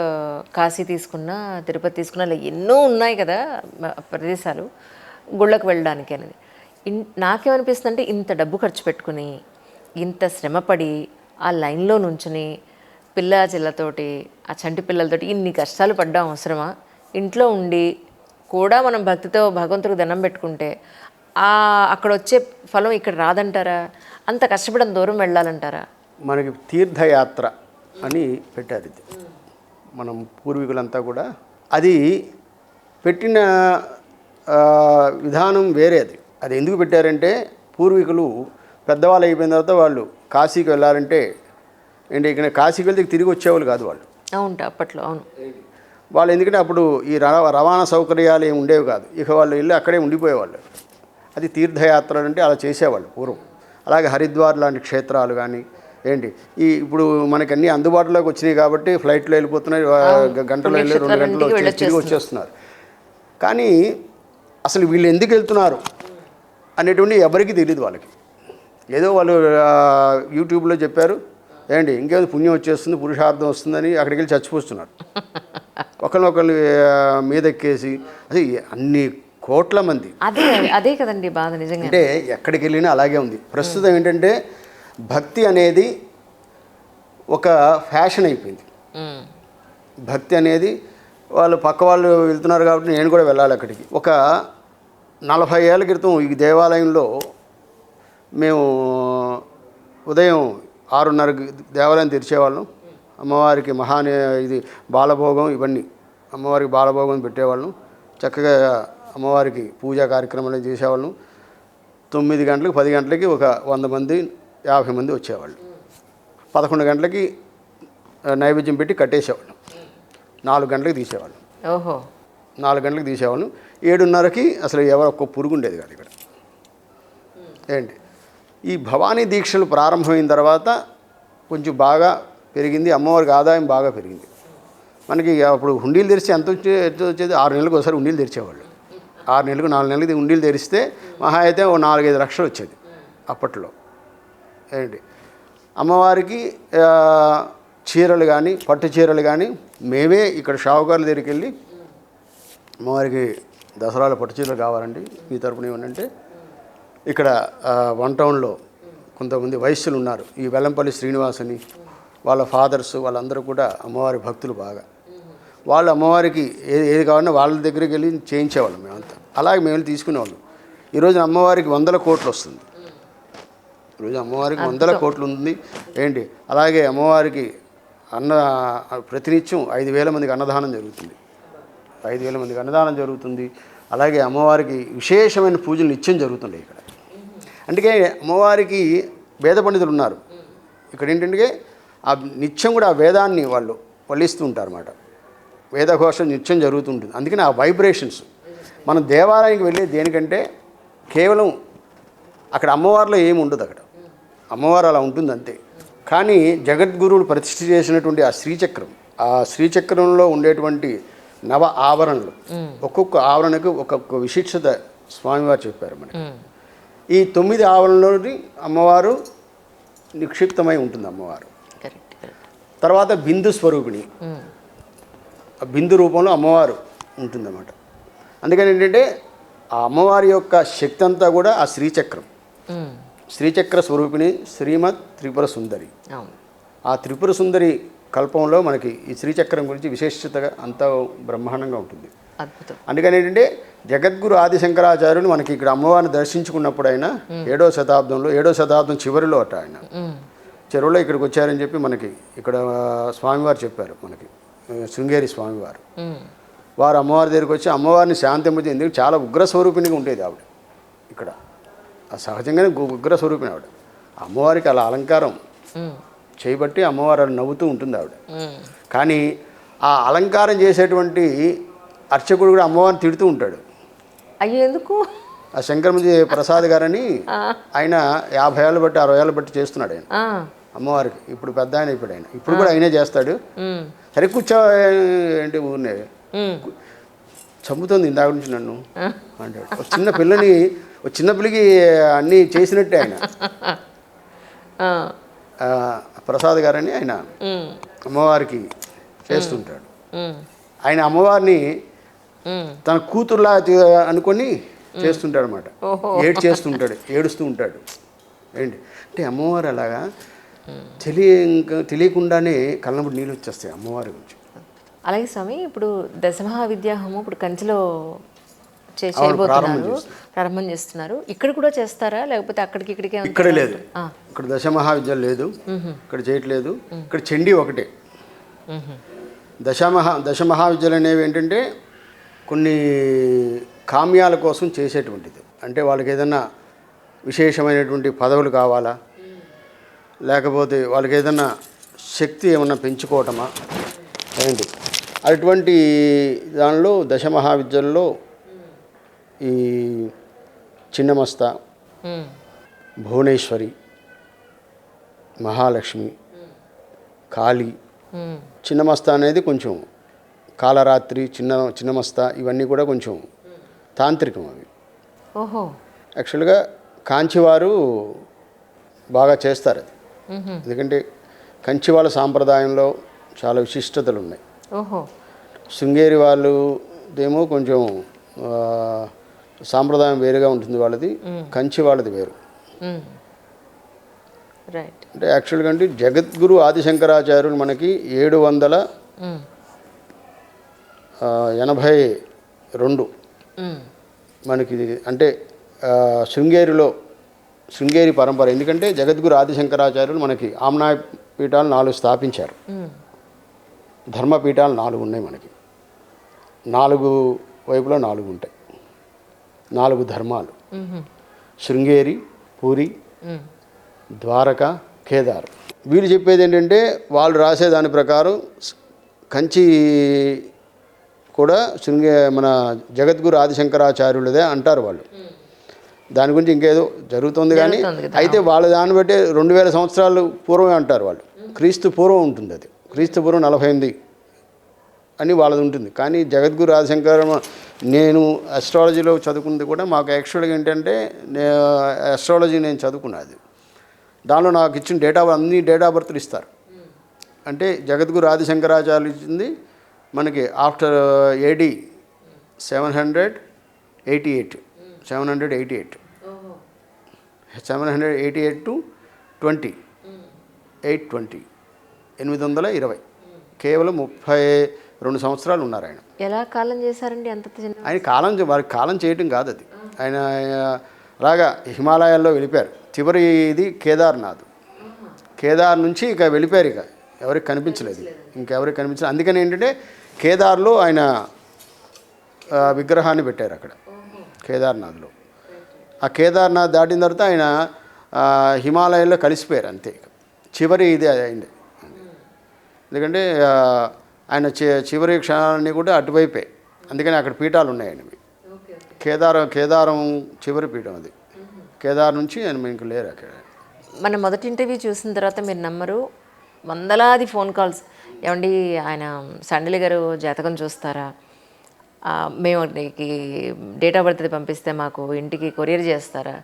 Speaker 1: కాశీ తీసుకున్నా, తిరుపతి తీసుకున్నా, ఇలా ఎన్నో ఉన్నాయి కదా ప్రదేశాలు గుళ్ళకు వెళ్ళడానికి అనేది. నాకేమనిపిస్తుంది అంటే ఇంత డబ్బు ఖర్చు పెట్టుకుని, ఇంత శ్రమపడి ఆ లైన్లో నుంచుని పిల్ల చిల్లతోటి, ఆ చంటి పిల్లలతోటి ఇన్ని కష్టాలు పడ్డాం అవసరమా? ఇంట్లో ఉండి కూడా మనం భక్తితో భగవంతుడికి దండం పెట్టుకుంటే అక్కడ వచ్చే ఫలం ఇక్కడ రాదంటారా? అంత కష్టపడడం దూరం వెళ్ళాలంటారా?
Speaker 2: మనకి తీర్థయాత్ర అని పెట్టారు. ఇది మనం పూర్వీకులంతా కూడా అది పెట్టిన విధానం వేరేది. అది ఎందుకు పెట్టారంటే, పూర్వీకులు పెద్దవాళ్ళు అయిపోయిన తర్వాత వాళ్ళు కాశీకి వెళ్ళాలంటే ఏంటి, ఇక్కడ కాశీకి వెళ్తే తిరిగి వచ్చేవాళ్ళు కాదు వాళ్ళు.
Speaker 1: అవును, అప్పట్లో అవును.
Speaker 2: వాళ్ళు ఎందుకంటే అప్పుడు ఈ రవాణా సౌకర్యాలు ఏమి ఉండేవి కాదు. ఇక వాళ్ళు వెళ్ళి అక్కడే ఉండిపోయేవాళ్ళు. అది తీర్థయాత్రలు అంటే అలా చేసేవాళ్ళు పూర్వం. అలాగే హరిద్వార్ లాంటి క్షేత్రాలు కానీ ఏంటి, ఇప్పుడు మనకి అన్నీ అందుబాటులోకి వచ్చినాయి కాబట్టి ఫ్లైట్లో వెళ్ళిపోతున్నాయి, గంటలో వెళ్ళి 2 గంటల్లో తిరిగి వచ్చేస్తున్నారు. కానీ అసలు వీళ్ళు ఎందుకు వెళ్తున్నారు అనేటువంటి ఎవరికి తెలియదు వాళ్ళకి. ఏదో వాళ్ళు యూట్యూబ్లో చెప్పారు ఏంటి, ఇంకేదో పుణ్యం వచ్చేస్తుంది, పురుషార్థం వస్తుందని అక్కడికి వెళ్ళి చచ్చిపోతున్నారు. ఒకరినొకరు మీద ఎక్కేసి అది అన్ని కోట్ల మంది.
Speaker 1: అదే కదండి బాధ నిజంగా.
Speaker 2: అంటే ఎక్కడికి వెళ్ళినా అలాగే ఉంది. ప్రస్తుతం ఏంటంటే భక్తి అనేది ఒక ఫ్యాషన్ అయిపోయింది. భక్తి అనేది వాళ్ళు పక్క వాళ్ళు వెళ్తున్నారు కాబట్టి నేను కూడా వెళ్ళాలి అక్కడికి. ఒక 40 ఏళ్ళ క్రితం ఈ దేవాలయంలో మేము ఉదయం 6:30కి దేవాలయం తెరిచేవాళ్ళం. అమ్మవారికి ఇది బాలభోగం, ఇవన్నీ అమ్మవారికి బాలభోగం పెట్టేవాళ్ళం. చక్కగా అమ్మవారికి పూజా కార్యక్రమాలు చేసేవాళ్ళం. 9 గంటలకు 10 గంటలకి ఒక 100 మంది 50 మంది వచ్చేవాళ్ళు. 11 గంటలకి నైవేద్యం పెట్టి కట్టేసేవాళ్ళం. 4 గంటలకు తీసేవాళ్ళం. 4 గంటలకు తీసేవాళ్ళం. 7:30కి అసలు ఒక్క పురుగు ఉండేది కాదు ఇక్కడ. ఏంటి, ఈ భవానీ దీక్షలు ప్రారంభమైన తర్వాత కొంచెం బాగా పెరిగింది. అమ్మవారికి ఆదాయం బాగా పెరిగింది. మనకి అప్పుడు హుండీలు తెరిస్తే ఎంత వచ్చేది, 6 నెలలకు ఒకసారి హుండీలు తెరిచేవాళ్ళు. 6 నెలలకు 4 నెలలకి హుండీలు తెరిస్తే మహా అయితే 4-5 లక్షలు వచ్చేది అప్పట్లో. ఏంటి, అమ్మవారికి చీరలు కానీ, పట్టు చీరలు కానీ మేమే ఇక్కడ షావుకారుల దగ్గరికి వెళ్ళి అమ్మవారికి దసరాలో పట్టు చీరలు కావాలండి మీ తరపున ఏమనంటే, ఇక్కడ 1 టౌన్లో కొంతమంది వైశ్యులు ఉన్నారు. ఈ వెల్లంపల్లి శ్రీనివాస్ అని వాళ్ళ ఫాదర్స్ వాళ్ళందరూ కూడా అమ్మవారి భక్తులు బాగా. వాళ్ళు అమ్మవారికి ఏది కావాలన్నా వాళ్ళ దగ్గరికి వెళ్ళి చేయించేవాళ్ళం మేమంతా. అలాగే మేము వెళ్ళి తీసుకునేవాళ్ళం. ఈరోజు అమ్మవారికి 100 కోట్లు వస్తుంది. ఈరోజు అమ్మవారికి 100 కోట్లు ఉంది. ఏంటి, అలాగే అమ్మవారికి ప్రతినిత్యం 5,000 మందికి అన్నదానం జరుగుతుంది. 5,000 మందికి అన్నదానం జరుగుతుంది. అలాగే అమ్మవారికి విశేషమైన పూజలు నిత్యం జరుగుతున్నాయి ఇక్కడ. అందుకే అమ్మవారికి వేద పండితులు ఉన్నారు ఇక్కడ. ఏంటంటే ఆ నిత్యం కూడా ఆ వేదాన్ని వాళ్ళు వల్లిస్తూ ఉంటారు అన్నమాట. వేదఘోష నిత్యం జరుగుతుంటుంది. అందుకని ఆ వైబ్రేషన్స్ మనం దేవాలయానికి వెళ్ళే దేనికంటే కేవలం అక్కడ అమ్మవారిలో ఏమి ఉండదు. అక్కడ అమ్మవారు అలా ఉంటుంది అంతే. కానీ జగద్గురువులు ప్రతిష్ఠ చేసినటువంటి ఆ శ్రీచక్రంలో ఉండేటువంటి నవ ఆవరణలు, ఒక్కొక్క ఆవరణకు ఒక్కొక్క విశిష్టత స్వామివారు చెప్పారు మనకి. ఈ 9 ఆవరణలోని అమ్మవారు నిక్షిప్తమై ఉంటుంది అమ్మవారు. తర్వాత బిందు స్వరూపిణి, బిందు రూపంలో అమ్మవారు ఉంటుందన్నమాట. అందుకని ఏంటంటే ఆ అమ్మవారి యొక్క శక్తి అంతా కూడా ఆ శ్రీచక్ర స్వరూపిణి శ్రీమద్ త్రిపుర సుందరి. ఆ త్రిపుర సుందరి కల్పంలో మనకి ఈ శ్రీచక్రం గురించి విశేషతగా అంతా బ్రహ్మాండంగా ఉంటుంది. అందుకని ఏంటంటే జగద్గురు ఆదిశంకరాచార్యులు మనకి ఇక్కడ అమ్మవారిని దర్శించుకున్నప్పుడు ఆయన 7వ శతాబ్దం చివరిలో అట ఆయన చెరువులో ఇక్కడికి వచ్చారని చెప్పి మనకి ఇక్కడ స్వామివారు చెప్పారు. మనకి శృంగేరి స్వామివారు వారు అమ్మవారి దగ్గరికి వచ్చి అమ్మవారిని శాంతింపజేసి, ఎందుకంటే చాలా ఉగ్ర స్వరూపిణిగా ఉండేది ఆవిడ ఇక్కడ. సహజంగానే ఉగ్ర స్వరూపిణి ఆవిడ. అమ్మవారికి అలా అలంకారం చేయబట్టి అమ్మవారు అలా నవ్వుతూ ఉంటుంది ఆవిడ. కానీ ఆ అలంకారం చేసేటువంటి అర్చకుడు కూడా అమ్మవారిని తిడుతూ ఉంటాడు.
Speaker 1: అయ్యో ఎందుకు?
Speaker 2: ఆ శంకరమంజి ప్రసాద్ గారని ఆయన 50 ఏళ్ళు బట్టి 60 ఏళ్ళు బట్టి చేస్తున్నాడు ఆయన అమ్మవారికి. ఇప్పుడు పెద్ద ఆయన ఇప్పుడు ఆయన ఇప్పుడు కూడా ఆయనే చేస్తాడు. సరే కూర్చో ఏంటి ఊరినే చంపుతుంది ఇందాక నుంచి నన్ను అంటాడు. ఒక చిన్న పిల్లకి అన్నీ చేసినట్టే ఆయన. ప్రసాద్ గారని ఆయన అమ్మవారికి చేస్తుంటాడు. ఆయన అమ్మవారిని తన కూతుర్లా అనుకొని చేస్తుంటాడు అనమాట. ఏడుస్తూ ఉంటాడు. ఏంటి అంటే అమ్మవారు అలాగా తెలియకుండానే కళ్ళంబడి నీళ్ళు వచ్చేస్తాయి అమ్మవారి గురించి.
Speaker 1: అలాగే స్వామి, ఇప్పుడు దశమహావిద్యాహోమం ఇప్పుడు కంచిలో చేయబోతున్నారు, ప్రారంభం చేస్తున్నారు. ఇక్కడ కూడా చేస్తారా లేకపోతే అక్కడికి ఇక్కడికే?
Speaker 2: ఇక్కడ లేదు, ఇక్కడ దశమహావిద్యలు లేదు, ఇక్కడ చేయట్లేదు. ఇక్కడ చండీ ఒకటే. దశమహావిద్యలు అనేవి ఏంటంటే కొన్ని కామ్యాల కోసం చేసేటువంటిది. అంటే వాళ్ళకి ఏదైనా విశేషమైనటువంటి పదవులు కావాలా, లేకపోతే వాళ్ళకి ఏదైనా శక్తి ఏమన్నా పెంచుకోవటమా ఏంటి, అటువంటి దానిలో దశమహావిద్యల్లో ఈ చిన్నమస్త, భువనేశ్వరి, మహాలక్ష్మి, కాళీ. చిన్నమస్త అనేది కొంచెం కాలరాత్రి, చిన్నమస్త ఇవన్నీ కూడా కొంచెం తాంత్రికం అవి.
Speaker 1: ఓహో.
Speaker 2: యాక్చువల్గా కాంచివారు బాగా చేస్తారు అది. ఎందుకంటే కంచి వాళ్ళ సాంప్రదాయంలో చాలా విశిష్టతలు ఉన్నాయి.
Speaker 1: ఓహో.
Speaker 2: శృంగేరి వాళ్ళదేమో కొంచెం సాంప్రదాయం వేరుగా ఉంటుంది వాళ్ళది, కంచి వాళ్ళది వేరు.
Speaker 1: రైట్.
Speaker 2: అంటే యాక్చువల్గా అంటే జగద్గురు ఆదిశంకరాచార్యులు మనకి 782 మనకి అంటే శృంగేరి పరంపర. ఎందుకంటే జగద్గురు ఆదిశంకరాచార్యులు మనకి ఆమ్నాయ పీఠాలు 4 స్థాపించారు. ధర్మపీఠాలు 4 ఉన్నాయి మనకి. 4 వైపులా 4 ఉంటాయి. 4 ధర్మాలు: శృంగేరి, పూరి, ద్వారక, కేదార్. వీళ్ళు చెప్పేది ఏంటంటే వాళ్ళు రాసే దాని ప్రకారం కంచి కూడా మన జగద్గురు ఆదిశంకరాచార్యులదే అంటారు వాళ్ళు. దాని గురించి ఇంకేదో జరుగుతుంది కానీ అయితే వాళ్ళ దాన్ని బట్టి 2000 సంవత్సరాలు పూర్వమే అంటారు వాళ్ళు. క్రీస్తు పూర్వం ఉంటుంది అది. క్రీస్తు పూర్వం 48 అని వాళ్ళది ఉంటుంది. కానీ జగద్గురు ఆదిశంకర నేను అస్ట్రాలజీలో చదువుకున్నది కూడా మాకు యాక్చువల్గా ఏంటంటే అస్ట్రాలజీ నేను చదువుకున్నది. దానిలో నాకు ఇచ్చిన అన్ని డేట్ ఆఫ్ బర్త్లు ఇస్తారు. అంటే జగద్గురు ఆదిశంకరాచార్యులు ఇచ్చింది మనకి ఆఫ్టర్ AD 788 to 820 820 కేవలం 32 సంవత్సరాలు ఉన్నారు ఆయన.
Speaker 1: ఎలా కాలం చేశారండి అంత?
Speaker 2: ఆయన వారికి కాలం చేయటం కాదు అది. ఆయన అలాగా హిమాలయాల్లో వెళ్ళిపోయారు. చివరి ఇది కేదార్నాథ్. కేదార్ నుంచి ఇక వెళ్ళిపోయారు. ఇక ఎవరికి కనిపించలేదు, ఇంకెవరికి కనిపించలేదు. అందుకని ఏంటంటే కేదార్లో ఆయన విగ్రహాన్ని పెట్టారు అక్కడ కేదార్నాథ్లో. ఆ కేదార్నాథ్ దాటిన తర్వాత ఆయన హిమాలయాల్లో కలిసిపోయారు. అంతే చివరి ఇది అయింది. ఎందుకంటే ఆయన చివరి క్షణాలన్నీ కూడా అటువైపే. అందుకని అక్కడ పీఠాలు ఉన్నాయి ఆయనవి. కేదారం చివరి పీఠం అది. కేదార్ నుంచి ఆయన మీకు లేరు అక్కడ.
Speaker 1: మన మొదటి ఇంటర్వ్యూ చూసిన తర్వాత మీరు నమ్మరు, వందలాది ఫోన్ కాల్స్. ఏమండి ఆయన సండలి గారు జాతకం చూస్తారా, మేము నీకు డేట్ ఆఫ్ బర్త్ పంపిస్తే మాకు ఇంటికి కొరియర్ చేస్తారా,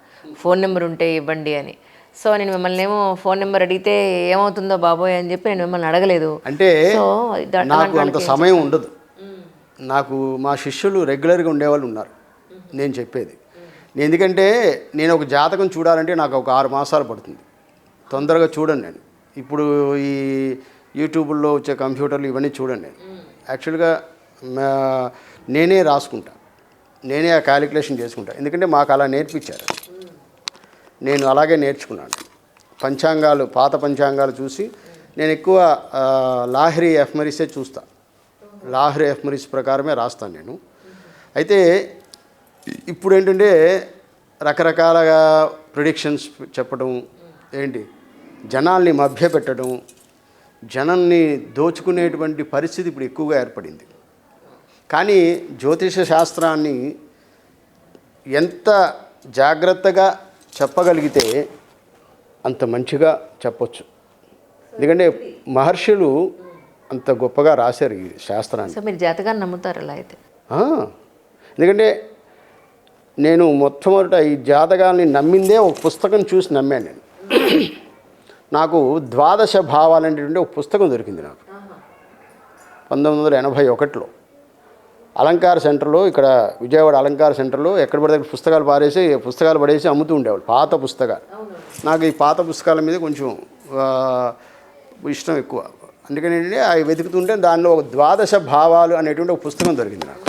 Speaker 1: ఫోన్ నెంబర్ ఉంటే ఇవ్వండి అని. సో నేను మిమ్మల్ని ఏమో ఫోన్ నెంబర్ అడిగితే ఏమవుతుందో బాబోయ్ అని చెప్పి నేను మిమ్మల్ని అడగలేదు.
Speaker 2: అంటే నాకు అంత సమయం ఉండదు. నాకు మా శిష్యులు రెగ్యులర్గా ఉండేవాళ్ళు ఉన్నారు. నేను చెప్పేది ఎందుకంటే నేను ఒక జాతకం చూడాలంటే నాకు ఒక 6 మాసాలు పడుతుంది. తొందరగా చూడండి. నేను ఇప్పుడు ఈ యూట్యూబ్లో వచ్చే కంప్యూటర్లు ఇవన్నీ చూడండి. నేను యాక్చువల్గా నేనే రాసుకుంటా, నేనే ఆ క్యాలిక్యులేషన్ చేసుకుంటా. ఎందుకంటే మాకు అలా నేర్పించారు. నేను అలాగే నేర్చుకున్నాను. పాత పంచాంగాలు చూసి నేను ఎక్కువ లాహిరి ఎఫ్మెరిసే చూస్తా. లాహర్ ఎఫ్మరిస్ ప్రకారమే రాస్తాను నేను. అయితే ఇప్పుడు ఏంటంటే రకరకాలుగా ప్రిడిక్షన్స్ చెప్పడం, ఏంటి జనాల్ని మభ్యపెట్టడం, జనాన్ని దోచుకునేటువంటి పరిస్థితి ఇప్పుడు ఎక్కువగా ఏర్పడింది. కానీ జ్యోతిష శాస్త్రాన్ని ఎంత జాగ్రత్తగా చెప్పగలిగితే అంత మంచిగా చెప్పొచ్చు. ఎందుకంటే మహర్షులు అంత గొప్పగా రాశారు ఈ శాస్త్రాన్ని.
Speaker 1: సో మీరు జాతకాన్ని నమ్ముతారు అలా అయితే?
Speaker 2: ఎందుకంటే నేను మొట్టమొదట ఈ జాతకాన్ని నమ్మిందే ఒక పుస్తకం చూసి నమ్మాను నేను. నాకు ద్వాదశ భావాలనేటువంటి ఒక పుస్తకం దొరికింది నాకు 1981లో అలంకార సెంటర్లో, ఇక్కడ విజయవాడ అలంకార సెంటర్లో ఎక్కడ పడితే పుస్తకాలు పడేసి అమ్ముతూ ఉండేవాళ్ళు, పాత పుస్తకాలు. నాకు ఈ పాత పుస్తకాల మీద కొంచెం ఇష్టం ఎక్కువ. అందుకని ఏంటంటే అవి వెతుకుతుంటే దానిలో ఒక ద్వాదశ భావాలు అనేటువంటి ఒక పుస్తకం దొరికింది నాకు.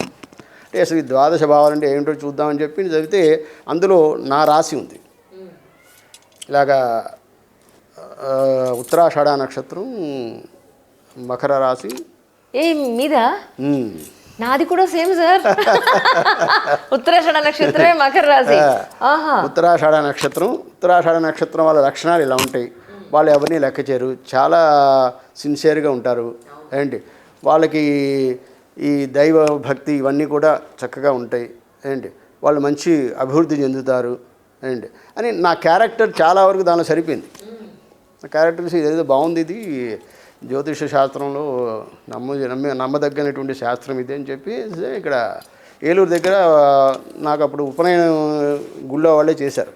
Speaker 2: అంటే అసలు ఈ ద్వాదశ భావాలు అంటే ఏమిటో చూద్దామని చెప్పి చదివితే అందులో నా రాశి ఉంది. ఇలాగా ఉత్తరాషాఢ నక్షత్రం, మకర రాశి.
Speaker 1: మీద నాది కూడా సేమ్ సార్. ఉత్తరాషాఢ నక్షత్రమే మకర రాశి.
Speaker 2: ఉత్తరాషాఢ నక్షత్రం వాళ్ళ లక్షణాలు ఇలా ఉంటాయి. వాళ్ళు ఎవరిని లెక్క చేయరు, చాలా సిన్సియర్గా ఉంటారు. ఏంటి వాళ్ళకి ఈ దైవ భక్తి ఇవన్నీ కూడా చక్కగా ఉంటాయి. ఏంటి వాళ్ళు మంచి అభివృద్ధి చెందుతారు. ఏంటి అని నా క్యారెక్టర్ చాలా వరకు దానిలో సరిపోయింది. నా క్యారెక్టర్స్ ఏదో బాగుంది, ఇది జ్యోతిష శాస్త్రంలో నమ్మదగినటువంటి శాస్త్రం ఇది అని చెప్పి ఇక్కడ ఏలూరు దగ్గర నాకు అప్పుడు ఉపనయనం గుళ్ళో వాళ్ళే చేశారు,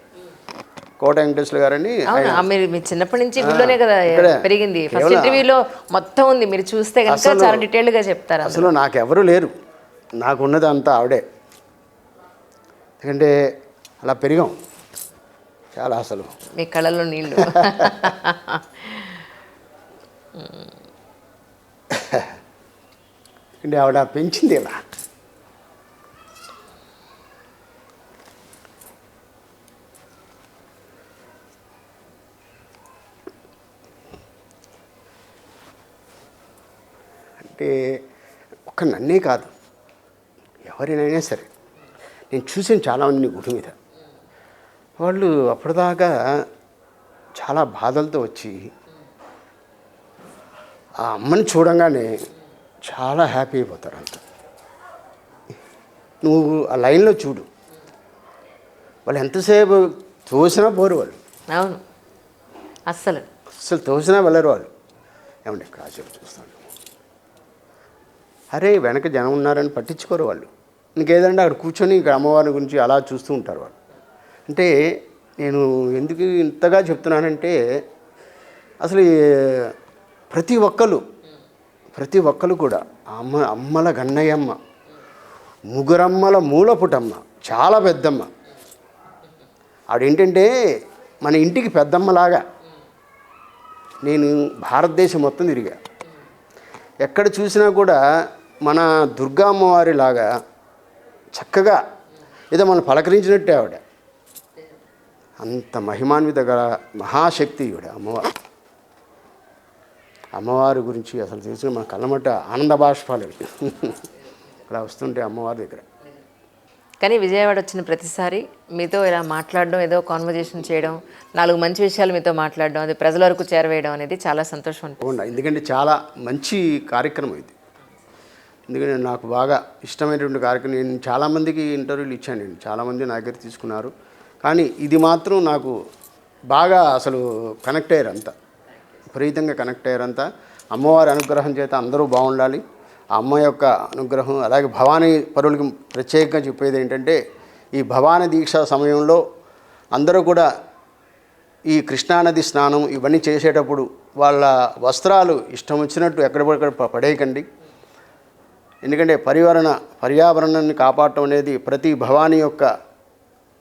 Speaker 2: కోట వెంకటేశ్వర గారని.
Speaker 1: మీరు చిన్నప్పటి నుంచి గుళ్ళోనే కదా పెరిగింది. ఫస్ట్ ఇంటర్వ్యూలో మొత్తం ఉంది, మీరు చూస్తే కనుక చాలా డీటెయిల్గా చెప్తారు.
Speaker 2: అసలు నాకెవరు లేరు, నాకున్నది అంతా ఆవిడే. ఎందుకంటే అలా పెరిగాం చాలా. అసలు
Speaker 1: మీ కళ్ళలో నీళ్ళు.
Speaker 2: అంటే ఆవిడ పెంచింది ఇలా. అంటే ఒక్క నన్నే కాదు, ఎవరినైనా సరే నేను చూసాను చాలామంది గుడి మీద. వాళ్ళు అప్పటిదాకా చాలా బాధలతో వచ్చి ఆ అమ్మని చూడంగానే చాలా హ్యాపీ అయిపోతారు అంత. నువ్వు ఆ లైన్లో చూడు, వాళ్ళు ఎంతసేపు తోసినా పోరు వాళ్ళు.
Speaker 1: అవును, అస్సలు
Speaker 2: తోసినా వెళ్ళరు వాళ్ళు. ఏమంటే కాసేపు చూస్తాను, అరే వెనక జనం ఉన్నారని పట్టించుకోరు వాళ్ళు. ఇంకేదంటే అక్కడ కూర్చొని ఇక్కడ అమ్మవారి గురించి అలా చూస్తూ ఉంటారు వాళ్ళు. అంటే నేను ఎందుకు ఇంతగా చెప్తున్నానంటే అసలు ప్రతి ఒక్కరు కూడా అమ్మల గన్నయ్యమ్మ, ముగ్గురమ్మల మూలపుటమ్మ, చాలా పెద్దమ్మ. ఆవిడేంటంటే మన ఇంటికి పెద్దమ్మలాగా. నేను భారతదేశం మొత్తం తిరిగా, ఎక్కడ చూసినా కూడా మన దుర్గా అమ్మవారి లాగా చక్కగా ఏదో మనం పలకరించినట్టే ఆవిడ. అంత మహిమాన్విత గల మహాశక్తి ఈవిడ అమ్మవారు. అమ్మవారి గురించి అసలు తెలిసిన మన కళ్ళమట్ట ఆనంద బాష్పాలు అలా వస్తుంటే అమ్మవారి దగ్గర.
Speaker 1: కానీ విజయవాడ వచ్చిన ప్రతిసారి మీతో ఇలా మాట్లాడడం, ఏదో కాన్వర్జేషన్ చేయడం, 4 మంచి విషయాలు మీతో మాట్లాడడం, అది ప్రజల వరకు చేరవేయడం అనేది చాలా సంతోషం ఉంటుంది.
Speaker 2: ఎందుకంటే చాలా మంచి కార్యక్రమం ఇది. ఎందుకంటే నాకు బాగా ఇష్టమైనటువంటి కార్యక్రమం. నేను చాలామందికి ఇంటర్వ్యూలు ఇచ్చాను, నేను చాలామంది నా దగ్గర తీసుకున్నారు. కానీ ఇది మాత్రం నాకు బాగా అసలు కనెక్ట్ అయ్యారు అంతా, విపరీతంగా కనెక్ట్ అయ్యారంతా. అమ్మవారి అనుగ్రహం చేత అందరూ బాగుండాలి. ఆ అమ్మ యొక్క అనుగ్రహం. అలాగే భవానీ పరులకి ప్రత్యేకంగా చెప్పేది ఏంటంటే, ఈ భవానీ దీక్ష సమయంలో అందరూ కూడా ఈ కృష్ణానది స్నానం ఇవన్నీ చేసేటప్పుడు వాళ్ళ వస్త్రాలు ఇష్టం వచ్చినట్టు ఎక్కడెక్కడ పడేయకండి. ఎందుకంటే పర్యావరణాన్ని కాపాడటం అనేది ప్రతి భవానీ యొక్క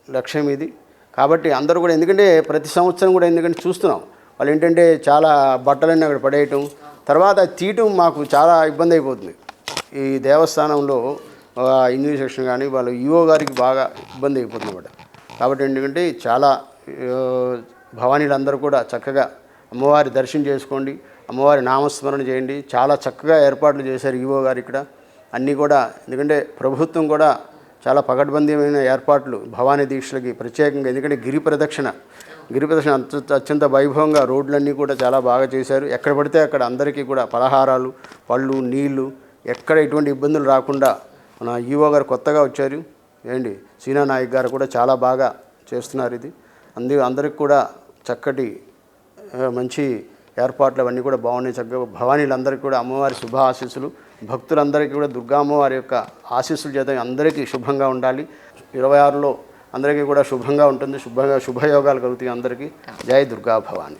Speaker 2: లక్ష్యం ఇది. కాబట్టి అందరూ కూడా, ఎందుకంటే ప్రతి సంవత్సరం కూడా ఎందుకంటే చూస్తున్నాం వాళ్ళు ఏంటంటే చాలా బట్టలన్నీ అక్కడ పడేయటం, తర్వాత తీయటం మాకు చాలా ఇబ్బంది అయిపోతుంది. ఈ దేవస్థానంలో ఇంగ్లీష్ సెక్షన్ కానీ వాళ్ళు ఈఓ గారికి బాగా ఇబ్బంది అయిపోతుంది అన్నమాట. కాబట్టి ఎందుకంటే చాలా భవానీలందరూ కూడా చక్కగా అమ్మవారి దర్శనం చేసుకోండి. అమ్మవారి నామస్మరణ చేయండి. చాలా చక్కగా ఏర్పాట్లు చేశారు ఈవో గారు ఇక్కడ అన్నీ కూడా. ఎందుకంటే ప్రభుత్వం కూడా చాలా పకడ్బందీమైన ఏర్పాట్లు భవానీ దీక్షలకి ప్రత్యేకంగా. ఎందుకంటే గిరి ప్రదక్షిణ అత్యంత వైభవంగా రోడ్లన్నీ కూడా చాలా బాగా చేశారు. ఎక్కడ పడితే అక్కడ అందరికీ కూడా పలహారాలు, పళ్ళు, నీళ్లు ఎక్కడ ఎటువంటి ఇబ్బందులు రాకుండా మన ఈవో గారు కొత్తగా వచ్చారు ఏంటి సీనా నాయక్ గారు కూడా చాలా బాగా చేస్తున్నారు. ఇది అందరికి కూడా చక్కటి మంచి ఏర్పాట్లు అవన్నీ కూడా బాగున్నాయి. చక్కగా భవానీలందరికీ కూడా అమ్మవారి శుభ ఆశీస్సులు, భక్తులందరికీ కూడా దుర్గా అమ్మవారి యొక్క ఆశీస్సుల చేత అందరికీ శుభంగా ఉండాలి. 26లో అందరికీ కూడా శుభంగా ఉంటుంది. శుభయోగాలు కలుగుతాయి అందరికీ. జై దుర్గా భవానీ.